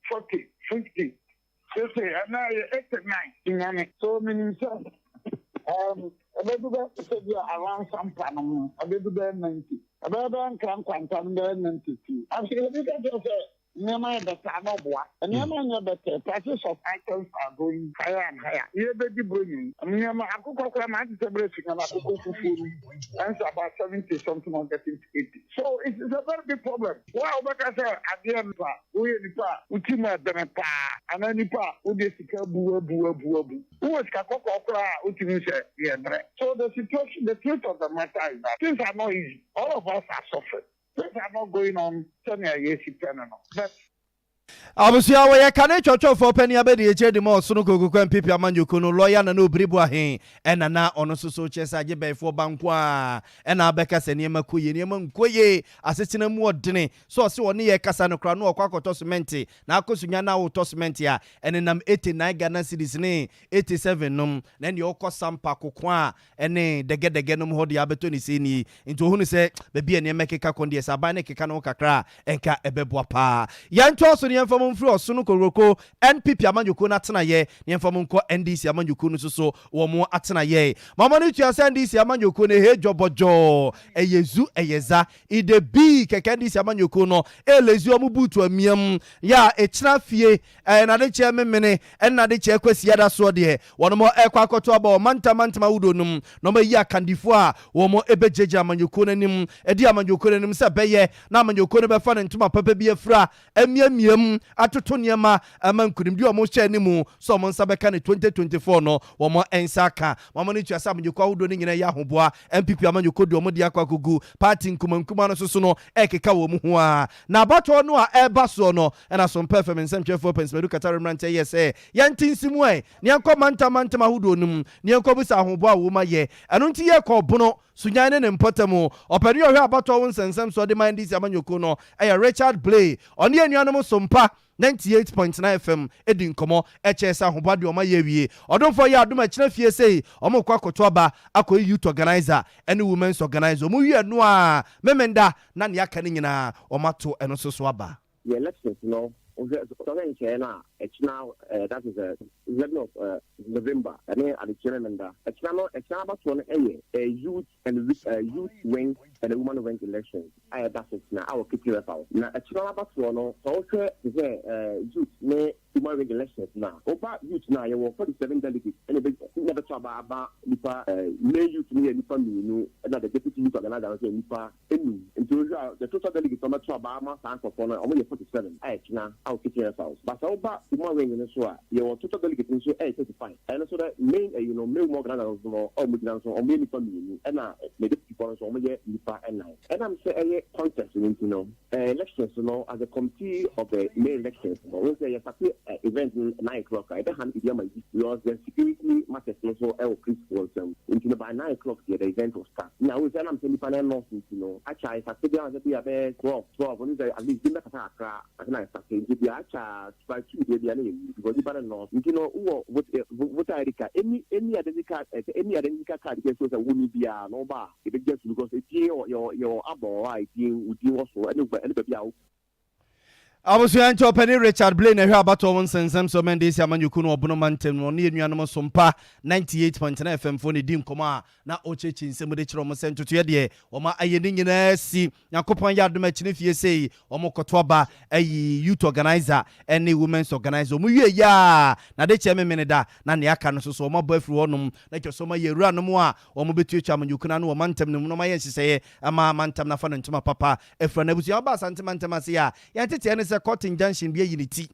40 50 say na 89 so many abedu say around Sompa no abedu 90 abedu kan kwantam 92 actually because Nema better no boa. And Nema better prices of items are going higher and higher. Here be bringing. Nema akuko kwa ma celebrating na akuko fufuru. And it's about 70 something on getting to 80. So it's a very big problem. Wow, because at the end we nipa utima denepa and nipa udi sika buwe. Who is kakoko kwa utimi se yendre. So the situation, the truth of the matter is that things are not easy. All of us are suffering. Things are not going on. But Abusia we kane chocho for penny abedi eche de mo sunu kogu kwa MPP Amanyuko no lawyer na no bribu ahen ena na ono so chesa je befo banko a ena abeka se niema koye niema nkoye asetina mu odene so se woni ye kasa no kra no okwakoto cement na akosunya na wo cement ya ene nam 89 Ghana cedis ne 87 num na ne okọ Sompa kokko a ene degedege num hodi abeto ni se ni nto hunu se be bia niema keka konde se aba ne keka no kakra enka ebeboa pa yanto so ne mfam mfiri osunu koroko NPP Amanyuko na tena ye ne mfam nko NDC Amanyuko no so wo mo atena ye mama ne tua se NDC Amanyuko ne he jobojo eyezu eyeza ide bi keke NDC Amanyuko no elezu omubutu amiam ya echira fie na de che memene na de che kwasi ada so de wono mo ekwa akoto aba manta wudo num no ma yi akandifo a wo mo ebejeje Amanyuko nanim edi Amanyuko nanim se beye na Amanyuko no be fa ne ntuma papa bi afra amiam atoto niema amankurim di omo hye nimu so omo nsa beka ne 2024 no omo ensaka mama ne tuasa Amanyuko awudo ne nyina ya hoboa MPP Amanyuko di omo di akwakugu party nkumankuma no soso no ekeka wo mu ho a na abato no a eba so no na some performance mchefo pensmedu katare mrante yese yantinsimu ai ne anko manta awudo num ne anko bisa hoboa wo ma ye eno nti ye ko bono sunyane ne mpotamo operi ohwe abato wo nsensem so de mind dis Amanyuko no Richard Blay oni anuanom Sompa 98.9 FM edin komo HS ahobade o ma yewie odonfo ye adom akina fie sei omo kwa kotoba akoyi youth organizer ene women's organizer mu wie no a memenda na ne aka ne nyina o mato eno soso aba the elections no in China, it's now that is a 11 of November. I mean, at the China, it's now about a youth and youth wing and a woman wing elections. That's it now. Our keep it out. Now, it's not about one. So, youth may Umaweng elections now. Oba youth now, you were 47 delegates, and a bit never talk about Nipa, May youth near Nipa, another deputy youth organizer, Nipa, any. And the total delegates on the Trabama, Sanko, only 47. Now, I'll kick your house. But Oba, Umaweng in the Swa, your total delegates in 35. And so that main, May more organizers or Mugans or many family, and now, maybe people on Nipa and now. And I'm saying a contest, elections, as a committee of the May elections, once they have event 9 o'clock, I don't have to because the security matters also principles until by 9 o'clock the event will start. Now, I'm saying panel nonsense, actually, I said there was a 12, when at least in the Accra, and I started to be actually by 2 because the panel north, what I any identity card card because a woman be a no bar, if it just because it's your abo, I think would you also anybody out. Abusuancho Penny Richard Blaine ehwe abato won sensem so Mendes amanyuku no obono mantem no ne enuanom Sompa 98.9 FM fo ne dim koma na ochechi nsem de kire omo sentoto ye de oma ayeni nyina si yakopon ya adoma kine fie sei omo kotoba ayi youth organizer ene women's organizer omo wie ya na de che memene da na ne aka no so omo ba afri honum na ke so ma yewura no mo a omo betuatua amanyuku na no mantem no ma ye hyehyeye ama mantem na fa no ntoma papa afra na busu oba asante mantem ase ya tete ene se Cotton Junction be unity.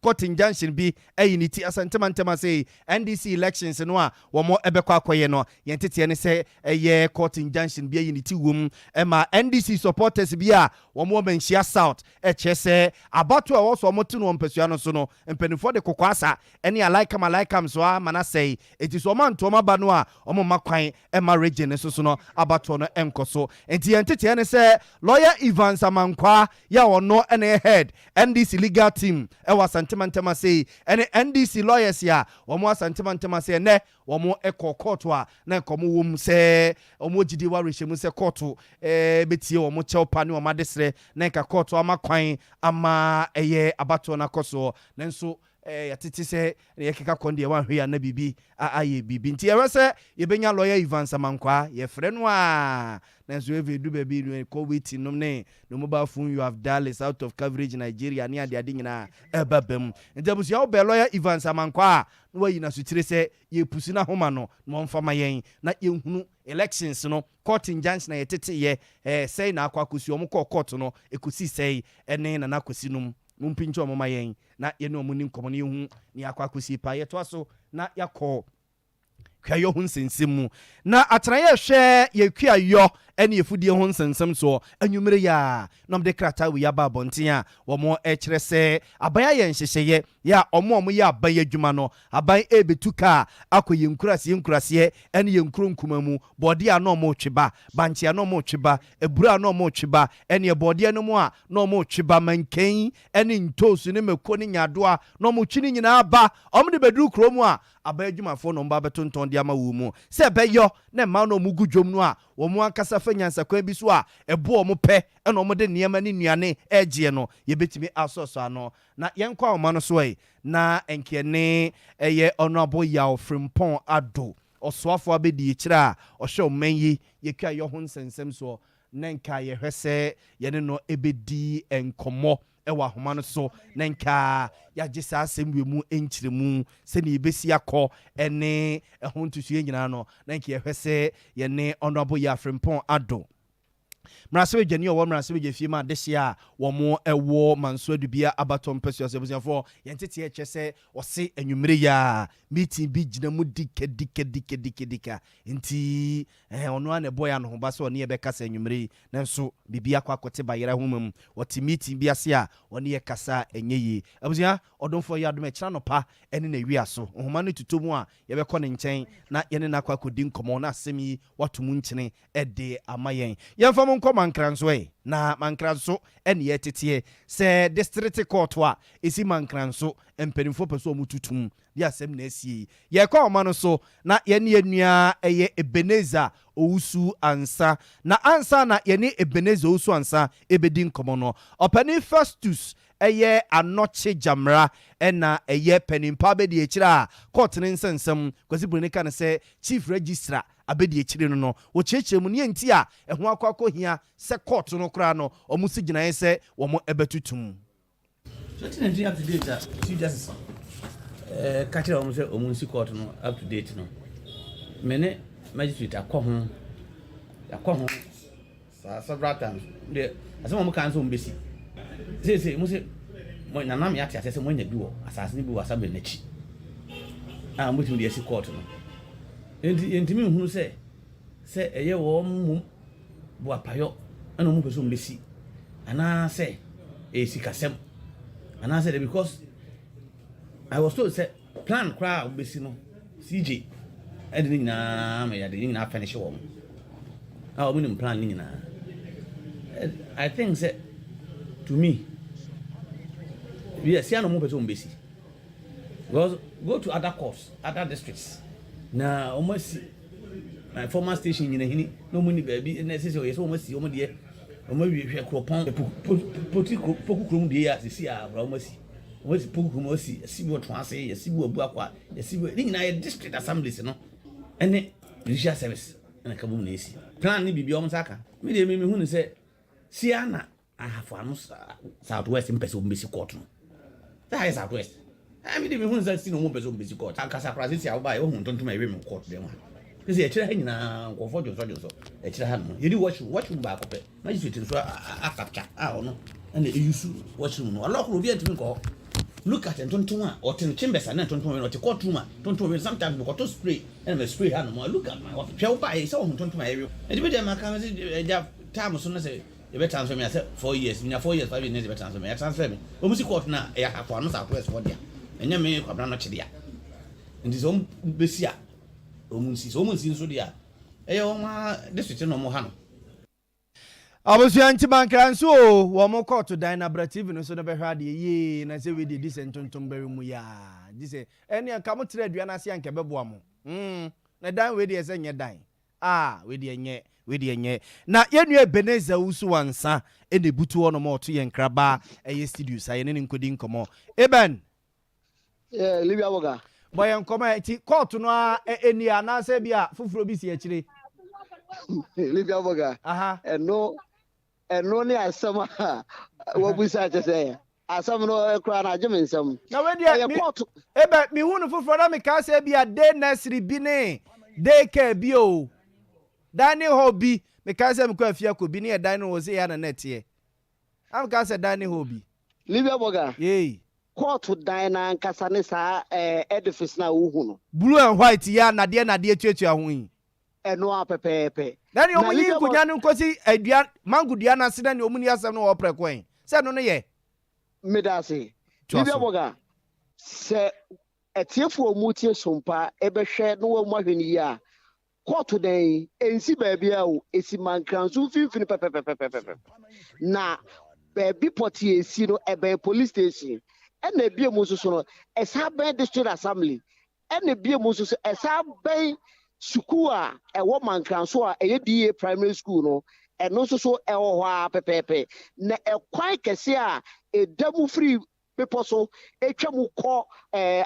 Cotton Junction be a unity asantema say NDC elections no a wo mo ebekwa akoye no yentete ne say ye Cotton Junction be unity wom ema NDC supporters bi a wo mo benchia south chese abato a wo so mo tinu mpesua no so no mpanifo de kokwasa ene alaikam so a mana say eti so man to ma ba no a wo mo makwan ema region so no abato no enkoso enti yentete ne say lawyer Ivan Samankwa ya wo no ene head NDC legal team e wa Santema say any NDC lawyers ya omo Santema say ne omo eko court a na komo wom say omo gidi wa rehemu say court betie omo cheopa ne omo desre na ka court ama kwan ama eye abato na koso nanso yatiti se yekeka konde wan hwe ya na bibi aye bibi nti yewese yebenya lawyer Ivan Samankwa ye frɛ no a nanso evi du baby no ko wait nom ne no mobile phone you have dialed is out of coverage Nigeria ne ade nyina ebabam nti abusu ya wo be lawyer Ivan Samankwa no wayi na sutire se ye pusi na homa no no mfama yen na yehunu elections no court injunction na yetete ye say na akwa kosi omo court no ekosi say ene na nakosi num mumpincho omo mayen na ye no munim komo ne hu ne akwa kosi pa ye to aso na yakọ kwayo hu nsensemu na atraye hwe ye kwayo ene yefudie hu nsensem so anwumere ya nom de krata we ya ba bonten a wo mo ekire se abaya ye nhyehye ya omo ya abaya adwuma no aban ebetuka akoye nkurase ene ye nkronkuma mu bode a no mo tweba banche a no mo tweba ebura no mo tweba ene bode no mo a no mo tweba manken ene ntosu ne meko ne nyado a no mo twini nyina aba omde beduru kromu a abaya adwuma fo no mba betonton de ama wo mu se beyo na ma no mugu dwom no a wo mo ankasa fanyansa kwa bi so a ebo o mo pe ene o mo de niema ne nuane egie no ye betimi asoso ano na yenkwa o ma no so na enkene eye honorable yaw frimpon ado osoafo abedi kira o hwe o manyi yekwa yo ho nsensem so nenka ye hwese ye ne no ebedi enkomo ewa homa no so nenka ya gisa asem mu enchiremu se ne ibesi akọ ene ehon tusuye nyina no nenka ye hwese ye ne honorable ya frimpon ado Mrasebe Jeni owo mrasebe je fie ma dehye a wo mo ewo manso adubia abatom pesu asebusiafo yentete echese ose anwumere ya meeting bi gina mu dika nti ono an boy an ho ba se one ye bekasa anwumere nanso bibia kwa kote bayera homam wote meeting bi ase a one ye kasa enyeyi abusia odonfo ya adom ekira no pa ene na wiaso ohoma no tutomu a ye bekọ ne nchen na ye ne na kwa kodi nkomo na asemi watomu nchene ede amayen yemfa mo nkọ mankranso na mankranso ene ye tete se district court wa esi mankranso empenifo peso omututum dia asem na esie ye kwa omano so na ye ne enua eye Ebeneza Owusu ansa na ansa na ye ne Ebeneza Owusu ansa ebedi nkomo no opani Festus eye anoche jamra ena eye penimpa bedi ekira court ne nsensem kwasi burene kan se chief registrar abedi ekire no wo cheche mu ne enti a eho akwa hia se court no kra no omusi gina ye se wo mo ebetutum 2019 up to date that Chief Justice catch it almost almost court no up to date no. Many magistrate akɔ ho several times. The as one can so mbesi. Say mo say mo na nam yate ase mo nya bi wo asase ni bi wo asabe nachi. Ah mo timi de esi court no. Entimi hunu say eye wo mum bo apayo ana mo peso mbesi. Ana say esi kasem. Ana say because I was told say plan kra mbesi no CJ and then me ya de na finish wo. Ah o minimum plan ni na. I think that to me, yes, I know more person basic. Because go to other courts, other districts. Now, almost my former station in a no money baby, and necessary yes, almost see almost here. Almost we have cropon, poku the year to see our almost. What's poku see what one say, see what Buakwa, see what in a district assemblies, you know, and then judicial service and a community. Plan be beyond Saka. Me, who say. Siana, I have one Southwest in Peso Basic Court. That is Southwest. I mean, even when I see no more Peso Basic Court, I can surprise you by own to my women court. Because the children now go for your so. A child, you do watch back of it. Magistrate, so I capture. I don't know. And you should watch him. A lot will be at me call. Look at and don't or 10 chambers and don't or to court room. Don't sometimes we got to spray and spray animal. Look at my office. Shall buy someone to my area. And if they are time as soon as you better transfer me. I said 4 years. 4 years, 5 years, you better transfer me. I transfer me. Almost court now. I have one Southwest for there. And you may come down to and his own Bessia. Almost in Sudia. District no more. Abusua ntibanka nso wo mo court to dine abrative no so no be hwade ye na se we di decent tontombere mu ya dise ene anka mo tre aduana ase anka beboa mo na dan we di ese nye dan we di enye na yenu Ebeneza usu wansa ene butu ono mo to ye nkraba eye studio saye ne nkodi nkomo Eben Libya woga boy nkomo ti court no eni anase bia fufuro bi si akire Libya woga no ni asama wabusa chese asam no ekra na jemensam na we dia ebe mi hunu fufuro na me ka se bia day nursery bi ne day care bi o dani hobby me ka se me ko afia ko bi ne dani wo se ya na netie am ka se dani hobby Libya boga court dina nkasa ne sa edifice na wo hu no blue and white ya na de tuatua ho yi eno apepepe dani omo yi kunya no nkosi adua mango dua na se dani omu ni asem no wo prekwen se no ye medase Libya boga se etiefo omu tie sompa ebehwe no wo mu ahweni ya court den ensi baabia o esi mankranso finfini pepepepepe na baabi poti esi no ebe police station ena bie mu so no esa ben district assembly ena bie mu so esa ben school a ewo mankranso a eye DA primary school no eno so ewo ho a pepepe na ekwan kese a edamu free people so etwa mu kɔ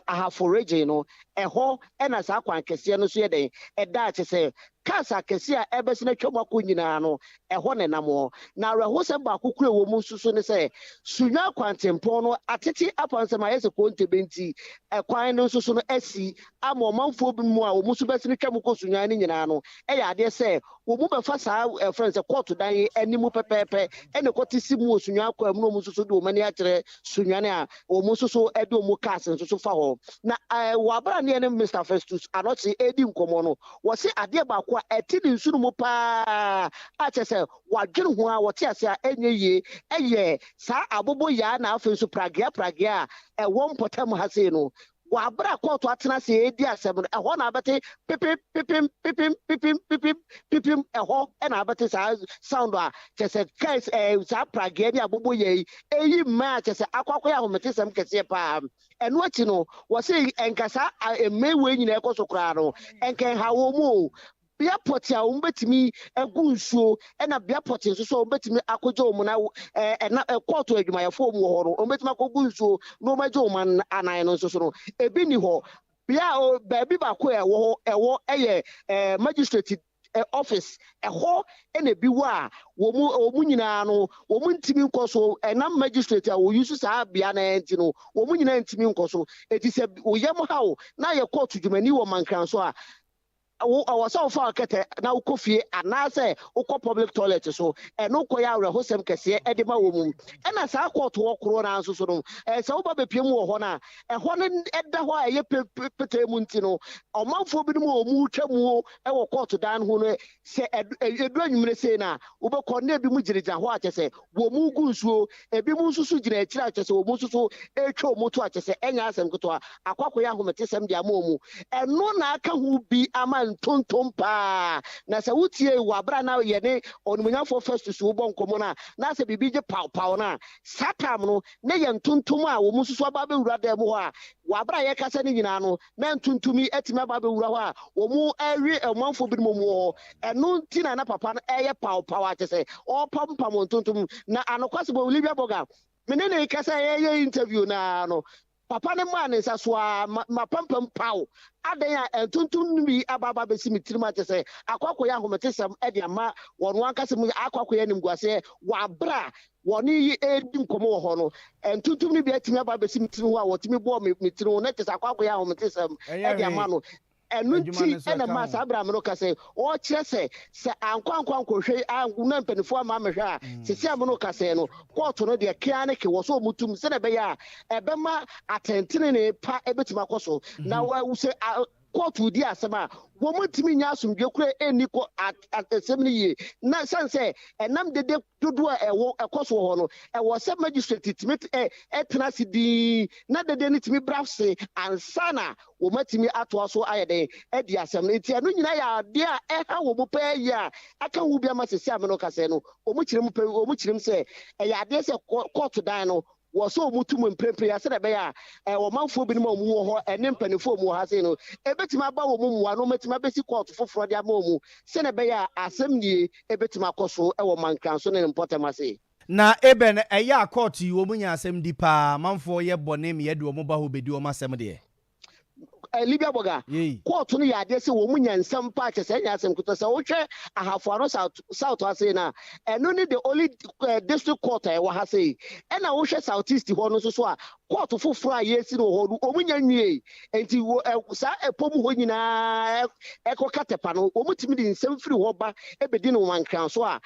ahafo region no ɛhɔ ɛna saa kwan kɛse no so yɛ den ɛda kyese kasa kɛse a ɛbɛsi na twa mu akɔ nyinaa no ɛhɔ ne nam hɔ na reho sɛ ba akokura wɔ mu susu ne sɛ sunya kwantempɔn no atete apansɛm ayɛ sɛ kontebenti ɛkwan no susu no asi ama ɔmanfoɔ bi mu a wɔn so bɛsi na twa mu kɔ sunya ne nyinaa no ɛyɛ adeɛ sɛ wɔn mu bɛfa saa friends sɛ court dan animu pɛpɛɛpɛ ɛna kɔte si mu sunya kwan mu no mu susu de wɔn ani akyerɛ sunya ne a wɔn susu ɛde wɔn cars nso fa hɔ na wabra ne ne Mr Festus anɔkye edi nkɔmɔ no wɔsi adeɛ baako a ɛti ne nsu no mu paa a kyerɛ sɛ wadwene ho a wɔte ase a enye yie ɛyɛ saa abobo yaa na afei nso pragia a ɛwɔ mpɔtam ha sei no wabra court atena se edi asɛm no ɛhɔ na abɛte pipim ɛhɔ ɛna abɛte saa sound a kyerɛ sɛ case saa pragia ne abobo yaa yi eyi mmaa kyerɛ sɛ akɔkɔ yɛ ahometesɛm kɛseɛ paa enu akyi no wɔsi nkasa emewe nyina ɛkɔ so koraa no nkan ha wɔ mu bia pɔte a wɔmbetimi egu nsuo ɛna bia pɔte nso so wɔmbetimi akɔgye wɔn na ɛna kɔɔto adwumayɛfo wɔn wɔ hɔ no wɔmbetimi akɔgu nsuo na wɔmagye wɔn anan no nso so no ebi ni hɔ bia baabi baako ɛwɔ hɔ ɛwɔ ɛyɛ magistrate office ɛhɔ ɛna bi wa wɔn nyinaa no wɔn ntumi nkɔ so ɛnam magistrate a wɔyi so saa bea na ɛnti no wɔn nyinaa ntumi nkɔ so eti sɛ wɔyɛ mo ha o na yɛ court dwumani wɔ mankran so a wɔsɛ wɔfa akɛtɛ na wokɔ fie anaasɛ wokɔ public toilet so ɛno kɔ yɛ awerɛhosɛm kɛseɛ ɛde ma wɔ mu ɛna saa kɔɔto wɔ korɔ no nso so no sɛ woba bɛpie mu wɔ hɔ no a ɛhɔ no ɛda hɔ a ɛyɛ petee mu nti no ɔmanfoɔ binom a ɔmu twa mu ɛwɔ kɔɔto dan no ho no sɛ ɛdu anwummerɛ sei no a wobɛkɔ na ebi mu gyinagyina hɔ akyɛ sɛ wɔ mu gu nsuo ebi mu nso so gyina akyiri akyɛ sɛ wɔ mu nso so ɛtwa ɔmu to akyɛ sɛ ɛnyɛ asɛm ketewa akɔakɔyɛ ahometesɛm de ama ɔmu ɛno na aka ho bi ama ntontom paa na sɛ wotie wabra na yɛ ne ɔnumunyafo first so wobɔ nkɔmɔ no a na sɛ biribi gye paw no a satam no na yɛ ntontom a wɔn nso so aba bɛwura dɛm hɔ a wabra yɛ kasa ne nyinaa no na ntontumi atumi aba bɛwura hɔ a wɔn awie ɔmanfo bi mu wɔ ɛno nti na papa no ɛyɛ paw akyɛ sɛ ɔpampam ntontom na anokwasɛ bɔ Olivia Boga mene ne kasa yɛ interview na no papa ne ma ne nsa so a mapampam paw adan a ntontom bi ababa besi mitirim akyɛ sɛ akɔkɔyɛ ahometesɛm ɛde ama wɔn ankasa mu akɔkɔyɛ nimguase wabra wɔn yi edi nkɔmɔ wɔ hɔ no ntontom no bi atumi aba besi mitirim hɔ a wɔtumi bɔ mitirim ho na kyɛ sɛ akɔkɔyɛ ahometesɛm ɛde ama no ɛno nti ɛna ma saa abram no ka sɛ ɔkyerɛ sɛ ankwankwankɔhwɛ na mpanimfoɔ ama amehwɛ a sisi am no ka sɛ no kɔɔto no deɛ kea ne ke wɔ so ɔmutum sɛdeɛ ɛbɛyɛ a ɛbɛma atɛntene ne pa ɛbɛtumi akɔ so na sɛ kɔɔto di asɛm a wɔn ntumi nya asomdwe kura ɛni kɔ asɛm no yie na san sɛ ɛnam dede dodoɔ a ɛkɔ so hɔ no ɛwɔ sɛ magistrate tumi ɛtena ase dii na dede no tumi bra se ansa na wɔn atumi atoa so ayɛ dɛ ɛdi asɛm no nti ɛno nyinaa yɛ adeɛ a ɛha wɔn pɛɛ yi a aka ho bi ama sisi ameno kasa no wɔn kyerɛm sɛ ɛyɛ adeɛ sɛ kɔɔto dan no wɔsɔ ɔmu tu mu mprempren asɛ dɛ bɛyɛ a ɔmanfoɔ binom a ɔmu wɔ hɔ ɛne mpanimfoɔ ɔmu wɔ ha sei no ɛbɛtumi aba wɔ mu mmoa no ɔmɛtumi abɛsi kɔɔto foforɔ de ama ɔmu sɛnɛ bɛyɛ a asɛm nie ɛbɛtumi akɔ so ɛwɔ mankran so ne ne mpɔtam ase na eben ɛyɛ a kɔɔto yi wɔn nya asɛm di paa manfoɔ yɛ bɔne mi yɛde wɔn ba hɔ bɛdi wɔn asɛm deɛ Libya Boga, kɔɔto no yɛ adeɛ sɛ wɔn mu nya nsɛm pa kyɛ sɛ ɛnyɛ asɛm kuta sɛ wohwɛ ahafoano south ha sei na ɛno ne the only district court a ɛwɔ ha sei ɛna wohwɛ south east hɔ no nso so a kɔɔto foforɔ a yɛsi no hɔ no wɔn nya nwie nti saa ɛpɔ mu hɔ nyinaa ɛkɔ katepa no wɔn tumi de nsɛm firi hɔ ba ɛbɛdi no mankran so a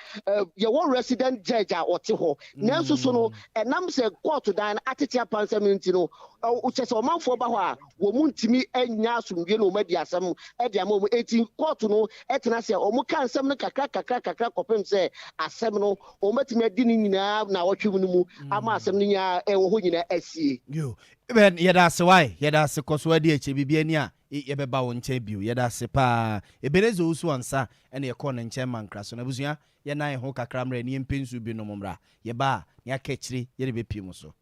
yɛwɔ resident judge a ɔte hɔ nanso so no ɛnam sɛ kɔɔto dan no atete apansɛm nti no kyɛ sɛ ɔmanfoɔ ba hɔ a wɔn ntumi nya asomdwe na wɔn adi asɛm ɛde ama wɔn eti kɔɔto no ɛtena sɛ wɔn ka nsɛm no kakra kɔpem sɛ asɛm no wɔn bɛtumi adi ne nyinaa na wɔtwe mu no mu ama asɛm no nyinaa ɛwɔ hɔ nyinaa asie. Yo, even yɛda ase wae yɛda ase kɔ so adi akyɛ biribi ani a yɛbɛba wo nkyɛn bio yɛda ase paa ebeneze wo so ansa ɛna yɛkɔ ne nkyɛn mankra so na busua yɛnan ho kakra mmerɛ ne yɛmpensu bi no mmra yɛba a ne akakyiri yɛde bɛpie mu so.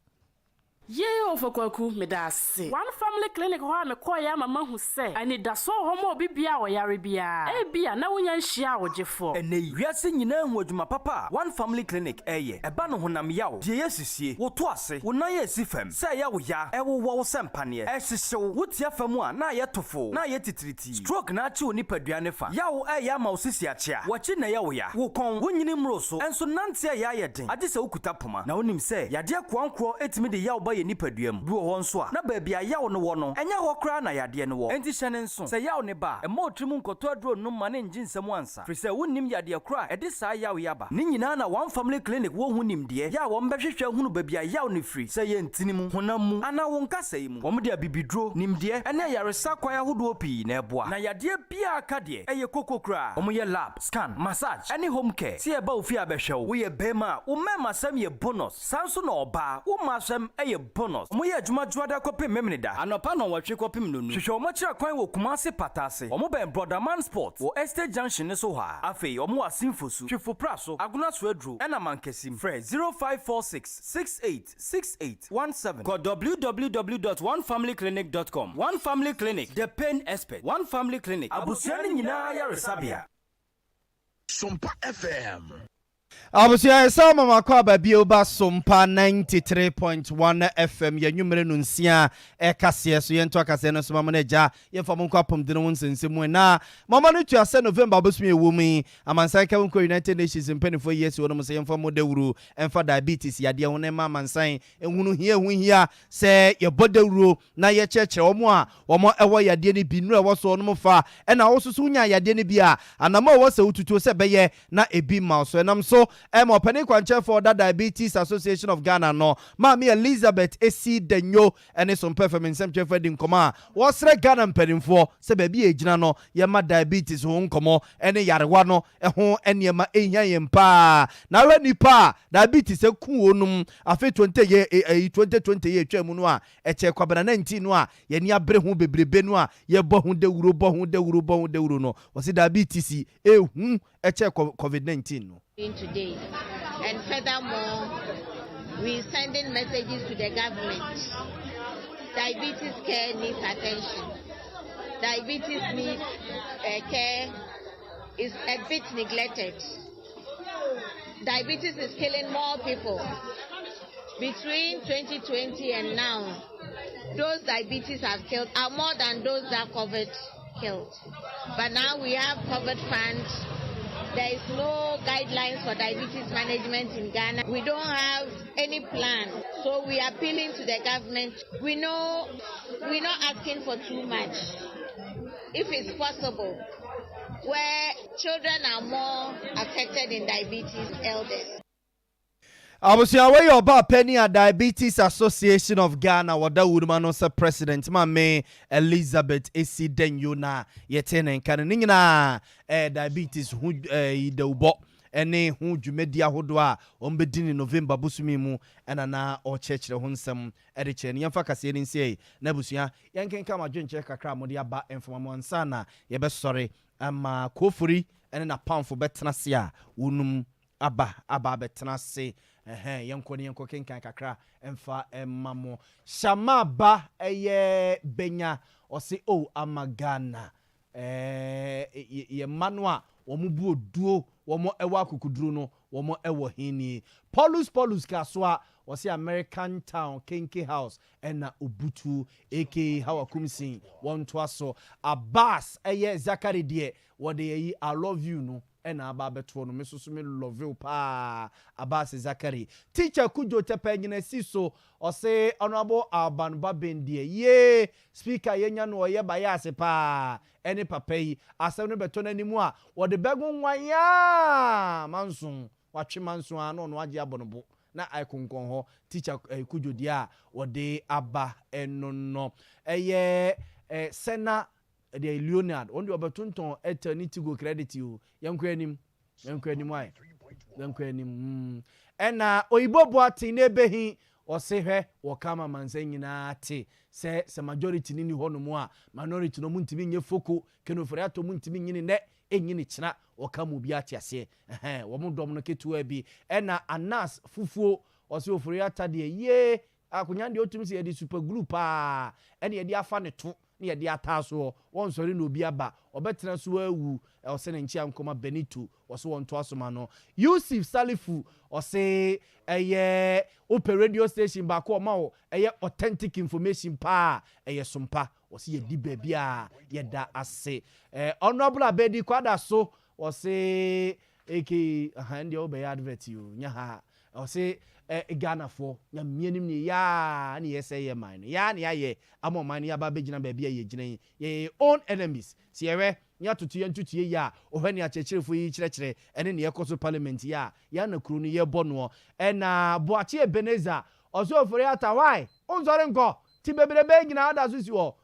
Ye ofakwaku medase one family clinic ho a mekɔ ya mama hu sɛ ani da so ho mo obi bia o yare bia bia na wonya nhia wo gyefo ɛnɛ wiase nyina hu adwuma papa one family clinic ɛba no honam yawo die yesisie wo to ase wo nan yesi fam sɛ ya wo ya ɛwo wo sempane ɛhyehyɛw wo tia fam a na yɛ tofo na yɛ titiriti stroke na achi oni padua ne fa yawo ɛya ma wo sisi achia wachi na yawo ya wo kon wo nyini mro so enso nante ya yɛ den ade sɛ wo kuta poma na wonim sɛ yade akwankro etimi de yawo ba yɛ nipaduam bi wo nso a na ba bia yawo no wo no enya ho kra na yade ne wo enti hyɛ ne nso sɛ yawo ne ba e ma otrimu nkoto aduro no ma ne ngin nsɛm ansa firi sɛ wonnim yade kra e de saa yawo yaba ne nyina na one family clinic wo hu nimdeɛ ya wo mbɛhwehwɛ hunu ba bia yawo ne firi sɛ yɛ ntinimu honam mu ana wo nkasa yi mu wo de abibidro nimdeɛ ɛne yaresa kwaya hodo pii na ɛboa na yade bia aka de ɛyɛ kokokra wo yɛ lab scan massage ɛne home care si ɛba ofi abɛhwɛ wo yɛ bema wo mema sɛm yɛ bonus sanso na ɔba wo ma sɛm ɛyɛ bonus mo yɛ adwuma juada kɔpem memne da anopa no wɔtwe kɔpem no nu hwehwɛ ɔmo kyerɛ kwan wɔ Kumasi Patase ɔmo bɛn Brotherman Sport wɔ Estate Junction ne so ha afei ɔmo asimfosu hwefo pra so aguna so adru ɛna mankesim frɛ 0546 686817 call www.onefamilyclinic.com One Family Clinic the pain expert One Family Clinic abusua ne nyinaa yɛ resabea Sompa FM Abusia sama makwa babie oba Sompa 93.1 FM ya nwumere no nsia e kase so yento akase no so mama na ja ye fam nkwa pom de no nsensemu na mama no tu ase November bosumi ewumi amansan ka nko United Nations mpanifo yes wo no se yemfa mo dawuro emfa diabetes yade ho na ma amansan ehunu hia se ye bodawuro na ye chekere omo a omo ewo yade ni bi nu ewo so no fa e na wo susu nya yade ni bi a anama wo se ututu se beye na ebi ma so enam so opening kwanche for that Diabetes Association of Ghana no Mami Elizabeth Esi Denyo ene some performance sem chefe din koma wosre Ghana mpanimfo se baby ejina no yema diabetes ho nkomo ene yarewa no ho enema ehia yempa na we nipa diabetes eku onum afi 2020 ye twam no a eche kwabana 19 no a ye ni abre ho bebrebe no a ye bo ho dewuro no wose diabetes ehu eche COVID-19 no today. And furthermore, we're sending messages to the government. Diabetes care needs attention. Diabetes needs care is a bit neglected. Diabetes is killing more people. Between 2020 and now, those diabetes have killed are more than those that COVID killed. But now we have COVID funds. There is no guidelines for diabetes management in Ghana. We don't have any plan. So we are appealing to the government. We know we're not asking for too much. If it's possible, where children are more affected in diabetes, elders. Abusia we oba penny a Diabetes Association of Ghana wada wuruma se president Mami Elizabeth Esi Denyo na yetene kan nyina diabetes hu de ubo ene hu dwumedi ahodo a ombedini November busumi mu ena na o chekere ho nsem de kire ne yemfa kase ni nsie na busua yenkenka ma dwenche kakra mo de aba enfama nsa na ye be sori ama kofuri ene na pamfo betena se a wonum aba betena se yenko kenkan kakra emfa emamo shamaba eye benya osi amagana ye manwa womu bu oduo womo ewa akukuduru no womo ewo hini Paulus kaswa osi American Town Kenke House ena obutu aka hawakumsin wonto aso Abbas eye Zakari die wode yi I love you no ena aba beto no mesusu me love you pa Abbas Zakari teacher kujo tepa nyina siso ose honorable Alban Babendie ye speaker yenya no ye bayase pa ene papa yi asem no beto nanimu a wode begun wanya mansun watwe mansun ano no age abonobo na ikonkon ho teacher kujo dia wode aba enono eye sena de Leonard ondi obetonton eternity go credit you yankwanim ai yankwanim ena oyibo boati na ebehi osehwe wokama mansa nyina te se majority ni hono mu a minority no muntimi nye foko kenofore ato muntimi nyini ne enyini kina wokama bi ate ase wo mu dom no ketua bi ena anas fufuo ose ofore atade ye akunya de otum se ye di super group a ene ye di afa ne to ni yedi ataso won sori no obi aba obetena so awu ose ne nchia nkoma Benito wose won to asoma no Yusuf Salifu ose eye open radio station ba ko ma wo eye authentic information pa eye Sompa wose yedi baabi a yeda ase honorable Abedi kwada so wose eke hand your be advert you nya ha wose Ghana for nya mienim ni ya ni yese ye man ya ni aye amo man ya ba begina ba bia ye gina ye own enemies siewe nya tutu ye ntutu ye ya ohani achechirefo yi kirekire ene ne yekoso parliament ya na kuru ni ye bono na boache Ebeneza ozo ofore ata why onzore nko ti bebrebe gina ada so si wo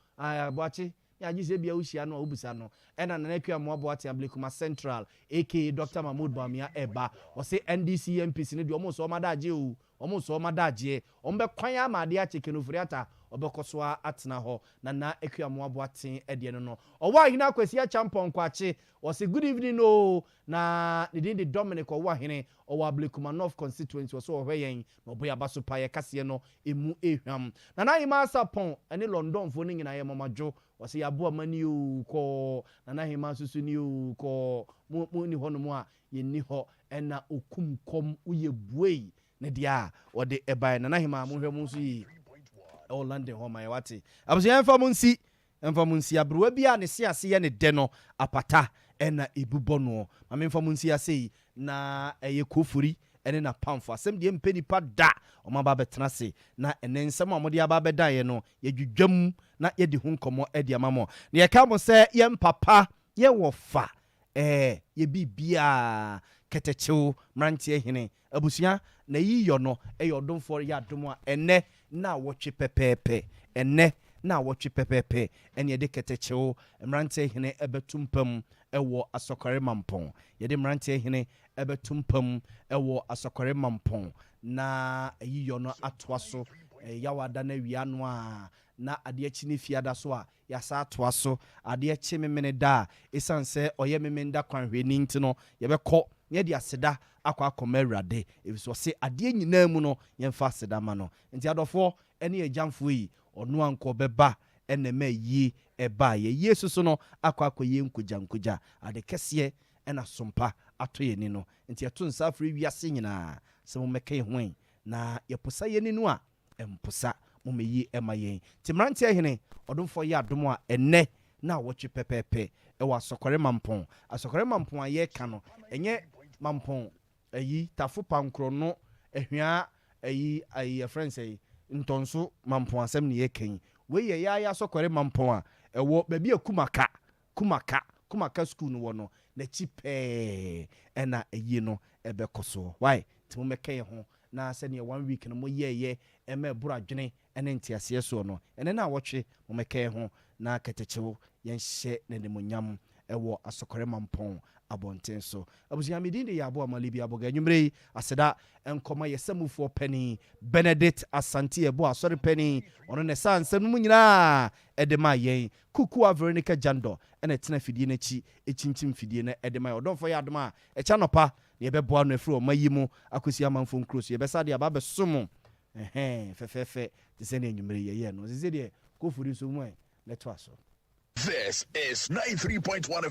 boache ya gise bia ushia no obusa no ena na nakwa mo boate Ablekuma Central aka Dr. Mahmoud Bamia eba o se NDC MPs ne de omo so madaje o omo so madaje ombe kwan amade a chekenofuri ata obekoso atena ho na akwa mo boate ede no owa hina kwasi a champion kwache o se good evening no na the Dominic owa hene owa Ablekuma North constituency so ohweyen no boya baso pa ye kase no emu ehwam na hima sapon ene London fo ne nyina ye momajo wase yabo amani o ko na hima susu ni o ko mu ni hono mu a ye ni ho ɛna okum kom uye buei ne dia ɔde ɛbae na hima mo hwɛ mo nso yi ɛwɔ London hɔ ma yɛwate abusia ɛmfa mo nsi abrewa bia ne se ase yɛ ne de no apata ɛna ebubɔ no ma memfa mo nsi ase yi na ɛyɛ kofuri ɛne na pamfo asɛm deɛ mpɛ nipa da ɔma ba bɛtena se na ɛnɛ nsɛm a mode aba bɛdaeɛ no yɛdwudwam na yɛde ho nkɔmmɔ ɛde ama mo na yɛka mo sɛ yɛn papa yɛwɔ fa yɛbi bia kɛtɛkyew mmeranteɛ hene abusua na yiyɔ no ɛyɛ ɔdomfoɔ yɛ adom a ɛnɛ na wɔtwe pɛpɛɛpɛ ɛnɛ na wɔtwe pɛpɛɛpɛ ɛne yɛde kɛtɛkyew mmeranteɛ hene ɛbɛto mpam ɛwɔ asɔkɔre mampɔn yɛde mmeranteɛ hene ɛbɛto mpam ɛwɔ asɔkɔre mampɔn na yiyɔ no atoa so yawada na wia no a na adeɛ kyi ne fiada so a yasa atoa so adeɛ kyi memene da ɛsiane sɛ ɔyɛ memenda kwanhwɛni nti no yɛbɛkɔ yɛde aseda akɔ akɔma awurade ɛfisɛ ɔse adeɛ nyinaa mu no yɛmfa aseda ma no nti adɔfoɔ ɛne yɛgyamfoɔ yi ɔno ankɔ bɛba ɛnɛma yie ɛba yɛyie soso no akɔ akɔyɛ nkogya ade kɛseɛ ɛna sompa ato yɛni no nti yɛto nsa afiri wiase nyinaa sɛ mommɛka yɛ ho na yɛposa yɛni no a ɛmposa mommɛyi ɛma yɛn nti mmeranteɛ hene ɔdomfoɔ yɛ adom a ɛnɛ na wɔtwe pɛpɛɛpɛ ɛwɔ asɔkɔre mampɔn a yɛka no ɛnyɛ mampɔn ayi tafo pankorɔ no ahwia ayi friends ayi ntonso mampɔn asɛm ne yɛka yi wei yɛ yɛayɛ asɔkɔre mampɔn a ɛwɔ baabi a kumaka school no wɔ no n'akyi pɛɛ ɛna ayi no ɛbɛkɔ so why nti mommɛka yɛ ho na sɛneɛ 1 week no moyɛɛyɛ ɛma ɛboro adwene ɛne nteaseɛ soɔ no ɛne na wɔtwe mommɛka yɛ ho na kɛtɛkyew yɛnhyɛ n'animonyam ɛwɔ asɔkɔre mampɔn abɔnten so abusua medin de yɛ aboa malibi aboga anwummere yi aseda nkɔma yɛsɛmufoɔ pani Benedict Asante ɛbɔ asɔre pani ɔno ne sa nsɛm no mu nyinaa ɛde ma yɛn kukuwa Veronica Jando ɛna tena fidie n'akyi ɛkyinkyim fidie no ɛde ma yɛ ɔdɔmfoɔ yɛ adom a ɛkya nɔpa na yɛbɛboa no afiri ɔma yi mu akɔsi amanfo nkuro so yɛbɛsa de aba bɛsom fɛfɛɛfɛ te sɛ ne anwummere yɛyɛ no sɛ deɛ kɔfori so mu na ɛtoa so. This is 93.1